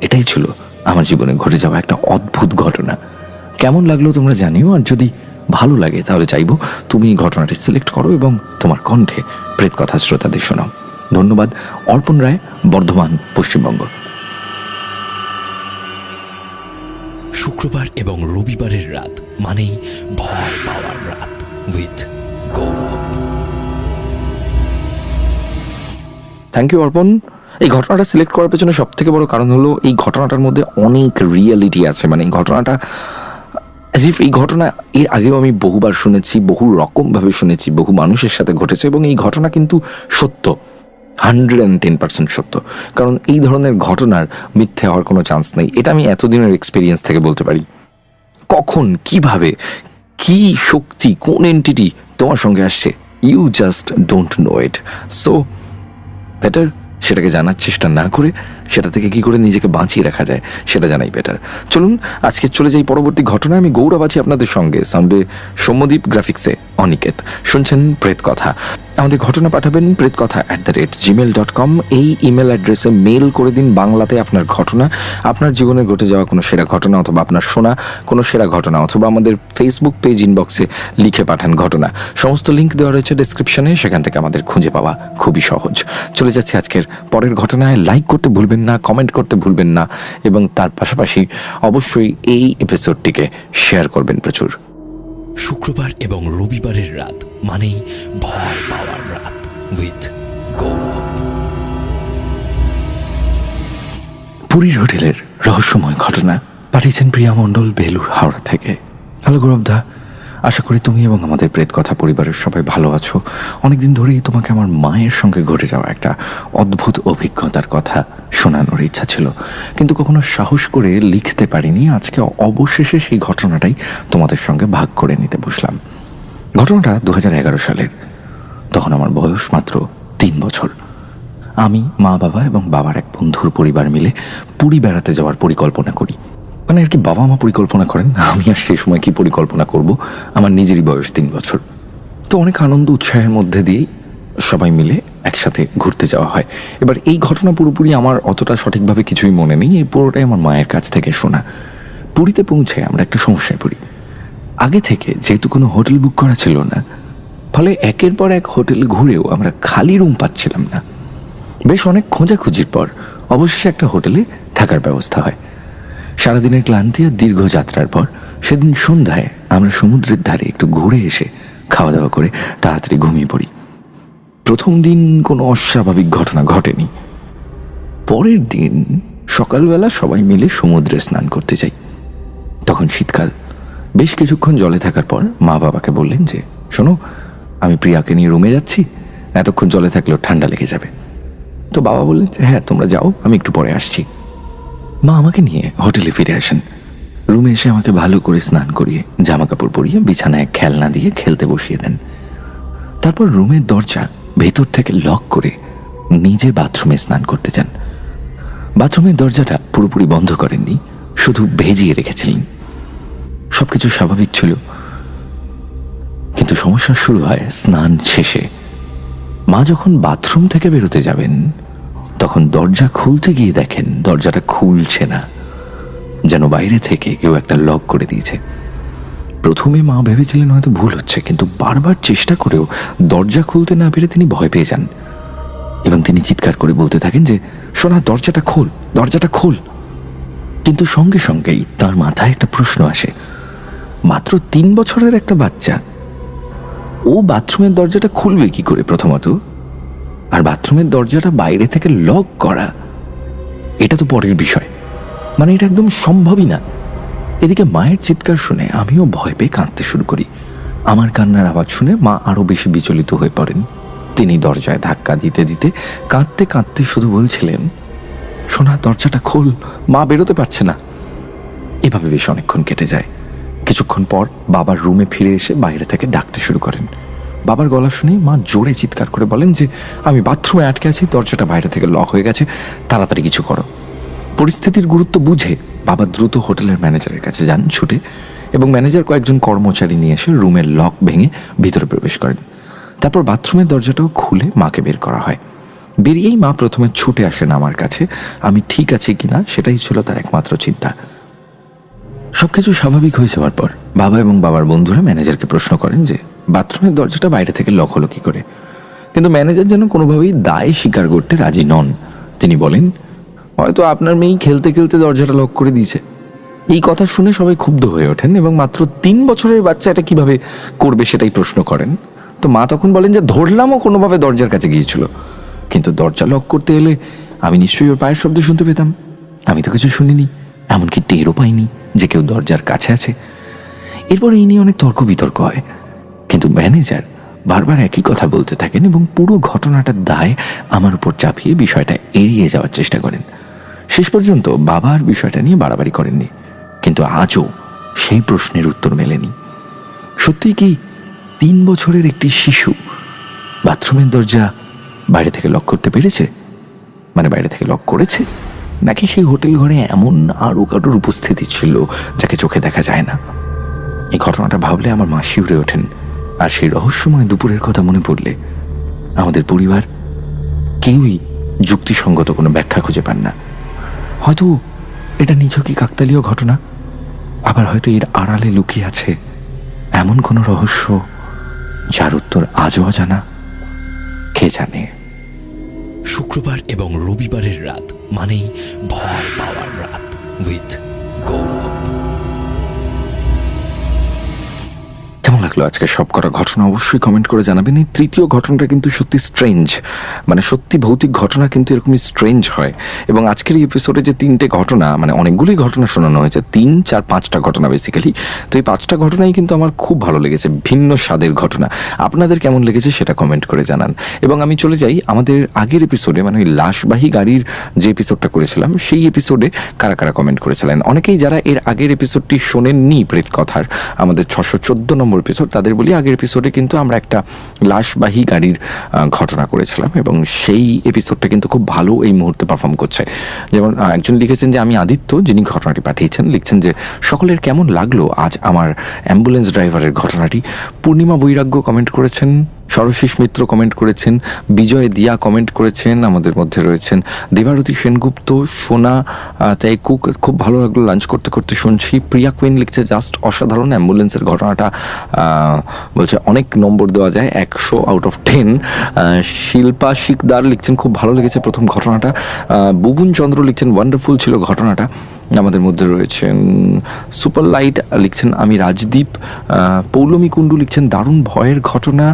এটাই ছিল আমার জীবনে ঘটে যাওয়া একটা অদ্ভুত ঘটনা। কেমন লাগলো তোমরা জানিও, আর যদি ভালো লাগে তাহলে চাইবো তুমি এই ঘটনাটি সিলেক্ট করো এবং তোমার কণ্ঠে প্রেতকথা শ্রোতাদের শোনাও। ধন্যবাদ। অর্পণ রায়, বর্ধমান, পশ্চিমবঙ্গ। শুক্রবার এবং রবিবারের রাত মানেই ভয় পাওয়ার রাত উইথ গৌরব। থ্যাংক ইউ অর্পণ। এই ঘটনাটা সিলেক্ট করার পেছনে সব থেকে বড় কারণ হলো এই ঘটনাটার মধ্যে অনেক রিয়েলিটি আছে। মানে এই ঘটনাটা অ্যাজ ইফ এই ঘটনা এর আগেও আমি বহুবার শুনেছি, বহু রকমভাবে শুনেছি, বহু মানুষের সাথে ঘটেছে এবং এই ঘটনা কিন্তু সত্য, 110% সত্য। কারণ এই ধরনের ঘটনার মিথ্যে হওয়ার কোনো চান্স নেই। এটা আমি এতদিনের এক্সপিরিয়েন্স থেকে বলতে পারি। কখন, কিভাবে, কি শক্তি, কোন এন্টিটি তোমার সঙ্গে আসছে, you just don't know it. So better সেটাকে জানার চেষ্টা না করে সেটা থেকে কি করে নিজেকে বাঁচিয়ে রাখা যায় সেটা জানাই বেটার। চলুন আজকে চলে যাই পরবর্তী ঘটনায়। আমি গৌরব আছি আপনাদের সঙ্গে, সাউন্ডে সৌম্যদীপ, গ্রাফিক্সে অনিকেত। শুনছেন প্রেত কথা। আমাদের ঘটনা পাঠাবেন pretkotha@gmail.com। এই ইমেল অ্যাড্রেসে মেল করে দিন বাংলাতে আপনার ঘটনা, আপনার জীবনে ঘটে যাওয়া কোনো সেরা ঘটনা অথবা আপনার শোনা কোনো সেরা ঘটনা, অথবা আমাদের ফেসবুক পেজ ইনবক্সে লিখে পাঠান ঘটনা। সমস্ত লিঙ্ক দেওয়া রয়েছে ডেসক্রিপশনে, সেখান থেকে আমাদের খুঁজে পাওয়া খুবই সহজ। চলে যাচ্ছি আজকের পরের ঘটনায়। লাইক করতে ভুলবেন না, কমেন্ট করতে ভুলবেন না এবং তার পাশাপাশি অবশ্যই এই এপিসোডটিকে শেয়ার করবেন প্রচুর। শুক্রবার এবং রবিবারের রাত মানেই ভয় পাওয়ার রাত উইথ গৌরব। পুরীর হোটেলের রহস্যময় ঘটনা পাঠিয়েছেন প্রিয়া মণ্ডল, বেলুর, হাওড়া থেকে। হ্যালো গৌরবদা, আশা করি তুমি এবং আমাদের প্রেত কথা পরিবারের সবাই ভালো আছো। অনেকদিন ধরেই তোমাকে আমার মায়ের সঙ্গে ঘটে যাওয়া একটা অদ্ভুত অভিজ্ঞতার কথা শোনানোর ইচ্ছা ছিল, কিন্তু কখনো সাহস করে লিখতে পারিনি। আজকে অবশেষে সেই ঘটনাটাই তোমাদের সঙ্গে ভাগ করে নিতে বসলাম। ঘটনাটা 2011 সালের। তখন আমার বয়স মাত্র 3 বছর। আমি, মা, বাবা এবং বাবার এক বন্ধুর পরিবার মিলে পুরী বেড়াতে যাওয়ার পরিকল্পনা করি। মানে আর কি, বাবা মা পরিকল্পনা করেন, আমি আর সেই সময় কি পরিকল্পনা করব। আমার নিজেরই বয়স 3 বছর। তো অনেক আনন্দ উৎসাহের মধ্যে দিয়েই সবাই মিলে একসাথে ঘুরতে যাওয়া হয়। এবার এই ঘটনা পুরোপুরি আমার অতটা সঠিকভাবে কিছুই মনে নেই, এই পুরোটাই আমার মায়ের কাছ থেকে শোনা। পুরীতে পৌঁছে আমরা একটা সমস্যায় পড়ি। আগে থেকে যেহেতু কোনো হোটেল বুক করা ছিল না, ফলে একের পর এক হোটেল ঘুরেও আমরা খালি রুম পাচ্ছিলাম না। বেশ অনেক খোঁজাখুঁজির পর অবশেষে একটা হোটেলে থাকার ব্যবস্থা হয়। সারাদিনের ক্লান্তি আর দীর্ঘ যাত্রার পর সেদিন সন্ধ্যায় আমরা সমুদ্রের ধারে একটু ঘুরে এসে খাওয়া দাওয়া করে তাড়াতাড়ি ঘুমিয়ে পড়ি। প্রথম দিন কোনো অস্বাভাবিক ঘটনা ঘটেনি। পরের দিন সকালবেলা সবাই মিলে সমুদ্রে স্নান করতে যাই। তখন শীতকাল। বেশ কিছুক্ষণ জলে থাকার পর মা বাবাকে বললেন যে, শোনো, আমি প্রিয়াকে নিয়ে রুমে যাচ্ছি, এতক্ষণ জলে থাকলেও ঠান্ডা লেগে যাবে। তো বাবা বললেন যে হ্যাঁ তোমরা যাও, আমি একটু পরে আসছি। মা আমাকে নিয়ে হোটেলে ফিরে আসেন। রুমে এসে আমাকে ভালো করে স্নান করিয়ে জামা কাপড় পরিয়ে বিছানায় খেলনা দিয়ে খেলতে বসিয়ে দেন। তারপর রুমের দরজা ভেতর থেকে লক করে নিজে বাথরুমে স্নান করতে যান। বাথরুমের দরজাটা পুরোপুরি বন্ধ করেননি, শুধু ভেজিয়ে রেখেছিলেন। সবকিছু স্বাভাবিক ছিল, কিন্তু সমস্যা শুরু হয় স্নান শেষে। মা যখন বাথরুম থেকে বেরোতে যাবেন তখন দরজা খুলতে গিয়ে দেখেন দরজাটা খুলছে না, যেন বাইরে থেকে কেউ একটা লক করে দিয়েছে। প্রথমে মা ভেবেছিলেন হয়তো ভুল হচ্ছে, কিন্তু বারবার চেষ্টা করেও দরজা খুলতে না পেরে তিনি ভয় পেয়ে যান এবং তিনি চিৎকার করে বলতে থাকেন যে, সোনা দরজাটা খোল, দরজাটা খোল। কিন্তু সঙ্গে সঙ্গেই তার মাথায় একটা প্রশ্ন আসে, মাত্র 3 বছরের একটা বাচ্চা, ও বাথরুমের দরজাটা খুলবে কি করে প্রথমত? আর বাথরুমের দরজাটা বাইরে থেকে লক করা, এটা তো পরের বিষয়, মানে এটা একদম সম্ভবই না। এদিকে মায়ের চিৎকার শুনে আমিও ভয় পেয়ে কাঁদতে শুরু করি। আমার কান্নার আওয়াজ শুনে মা আরো বেশি বিচলিত হয়ে পড়েন। তিনি দরজায় ধাক্কা দিতে দিতে কাঁদতে কাঁদতে শুধু বলছিলেন, সোনা দরজাটা খোল, মা বেরোতে পারছে না। এভাবে বেশ অনেকক্ষণ কেটে যায়। কিছুক্ষণ পর বাবার রুমে ফিরে এসে বাইরে থেকে ডাকতে শুরু করেন। বাবার গলা শুনেই মা জোরে চিৎকার করে বলেন যে, আমি বাথরুমে আটকে আছি, দরজাটা বাইরে থেকে লক হয়ে গেছে, তাড়াতাড়ি কিছু করো। পরিস্থিতির গুরুত্ব বুঝে বাবা দ্রুত হোটেলের ম্যানেজারের কাছে যান ছুটে, এবং ম্যানেজার কয়েকজন কর্মচারী নিয়ে এসে রুমের লক ভেঙে ভিতরে প্রবেশ করেন। তারপর বাথরুমের দরজাটাও খুলে মাকে বের করা হয়। বেরিয়েই মা প্রথমে ছুটে আসেন আমার কাছে, আমি ঠিক আছি কিনা সেটাই ছিল তার একমাত্র চিন্তা। সবকিছু স্বাভাবিক হয়ে যাওয়ার পর বাবা এবং বাবার বন্ধুরা ম্যানেজারকে প্রশ্ন করেন যে, বাথরুমের দরজাটা বাইরে থেকে লক হলো কি করে? কিন্তু ম্যানেজার যেন কোনোভাবেই দায় স্বীকার করতে রাজি নন। তিনি বলেন, হয়তো আপনার মেয়েই খেলতে খেলতে দরজাটা লক করে দিয়েছে। এই কথা শুনে সবাই ক্ষুব্ধ হয়ে ওঠেন এবং মাত্র 3 বছরের বাচ্চা এটা কিভাবে করবে সেটাই প্রশ্ন করেন। তো মা তখন বলেন যে, ধরলামও কোনোভাবে দরজার কাছে গিয়েছিল, কিন্তু দরজা লক করতে এলে আমি নিশ্চয়ই ওর পায়ের শব্দ শুনতে পেতাম। আমি তো কিছু শুনিনি, এমনকি টেরও পাইনি যে কেউ দরজার কাছে আছে। এরপর এই নিয়ে অনেক তর্ক বিতর্ক হয়, কিন্তু ম্যানেজার বারবার একই কথা বলতে থাকেন এবং পুরো ঘটনাটার দায় আমার উপর চাপিয়ে বিষয়টা এড়িয়ে যাওয়ার চেষ্টা করেন। শেষ পর্যন্ত বাবার বিষয়টা নিয়ে বাড়াবাড়ি করেননি, কিন্তু আজও সেই প্রশ্নের উত্তর মেলেনি। সত্যি কি 3 বছরের একটি শিশু বাথরুমের দরজা বাইরে থেকে লক করতে পেরেছে, মানে বাইরে থেকে লক করেছে, নাকি সেই হোটেল ঘরে এমন আরও কারোর উপস্থিতি ছিল যাকে চোখে দেখা যায় না? এই ঘটনাটা ভাবলে আমার মা শিউরে ওঠেন, আর সেই রহস্যময় দুপুরের কথা মনে পড়লে আমাদের পরিবার কেউই যুক্তিসঙ্গত কোনো ব্যাখ্যা খুঁজে পান না। হয়তো এটা নিছকই কাকতালীয় ঘটনা, আবার হয়তো এর আড়ালে লুকিয়ে আছে এমন কোনো রহস্য যার উত্তর আজও অজানা। কে জানে? শুক্রবার এবং রবিবারের রাত মানেই ভয় পাওয়ার রাত উইথ গৌরব। কেমন লাগলো আজকে সব কটা ঘটনা? অবশ্যই কমেন্ট করে জানাবেন। এই তৃতীয় ঘটনাটা কিন্তু সত্যি স্ট্রেঞ্জ, মানে সত্যি ভৌতিক ঘটনা কিন্তু এরকমই স্ট্রেঞ্জ হয়। এবং আজকের এই এপিসোডে যে 3টে ঘটনা, মানে অনেকগুলোই ঘটনা শোনানো হয়েছে, 3, 4, 5টা ঘটনা বেসিক্যালি। তো এই 5টা ঘটনাই কিন্তু আমার খুব ভালো লেগেছে, ভিন্ন স্বাদের ঘটনা। আপনাদের কেমন লেগেছে সেটা কমেন্ট করে জানান। এবং আমি চলে যাই আমাদের আগের এপিসোডে, মানে ওই লাশবাহী গাড়ির যে এপিসোডটা করেছিলাম সেই এপিসোডে কারা কারা কমেন্ট করেছিলেন। অনেকেই যারা এর আগের এপিসোডটি শোনেননি প্রেত কথার, আমাদের 614 নম্বর এপিসোড, তাদের বলি আগের এপিসোডে কিন্তু আমরা একটা লাশবাহী গাড়ির ঘটনা করেছিলাম এবং সেই এপিসোডটা কিন্তু খুব ভালো এই মুহূর্তে পারফর্ম করছে। যেমন একজন লিখেছেন যে, আমি আদিত্য, যিনি ঘটনাটি পাঠিয়েছেন, লিখছেন যে, সকলের কেমন লাগলো আজ আমার অ্যাম্বুলেন্স ড্রাইভারের ঘটনাটি। পূর্ণিমা বৈরাগ্য কমেন্ট করেছেন, সরশীষ মিত্র কমেন্ট করেছেন, বিজয় দিয়া কমেন্ট করেছেন, আমাদের মধ্যে রয়েছেন দেবারতী সেনগুপ্ত, সোনা তাইকুক, খুব ভালো লাগলো লাঞ্চ করতে করতে শুনছি। প্রিয়া কুইন লিখছে, জাস্ট অসাধারণ, অ্যাম্বুলেন্সের ঘটনাটা বলছে অনেক নম্বর দেওয়া যায়, 100 আউট অফ 10। শিল্পা শিকদার লিখছেন, খুব ভালো লেগেছে প্রথম ঘটনাটা। বুবুন চন্দ্র লিখছেন, ওয়ান্ডারফুল ছিল ঘটনাটা। আমাদের মধ্যে রয়েছেন সুপার লাইট লিখছেন, আমি রাজদীপ। পৌলমী কুণ্ডু লিখছেন, দারুণ ভয়ের ঘটনা।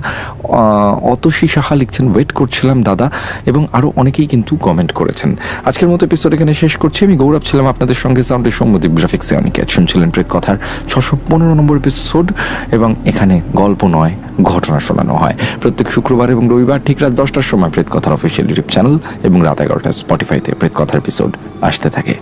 অতসী সাহা লিখছেন, ওয়েট করছিলাম দাদা, এবং আরও অনেকেই কিন্তু কমেন্ট করেছেন। আজকের মতো এপিসোড এখানে শেষ করছি। আমি গৌরব ছিলাম আপনাদের সঙ্গে, সাউন্ডে সৌম্যদীপ, গ্রাফিক্সে অনিকেত। শুনছিলেন প্রেত কথার 615 নম্বর এপিসোড, এবং এখানে গল্প নয় ঘটনা শোনানো হয় প্রত্যেক শুক্রবার এবং রবিবার ঠিক রাত 10টার সময় প্রেত কথার অফিসিয়াল ইউটিউব চ্যানেল, এবং রাত 11টায় স্পটিফাইতে প্রেত কথার এপিসোড আসতে থাকে।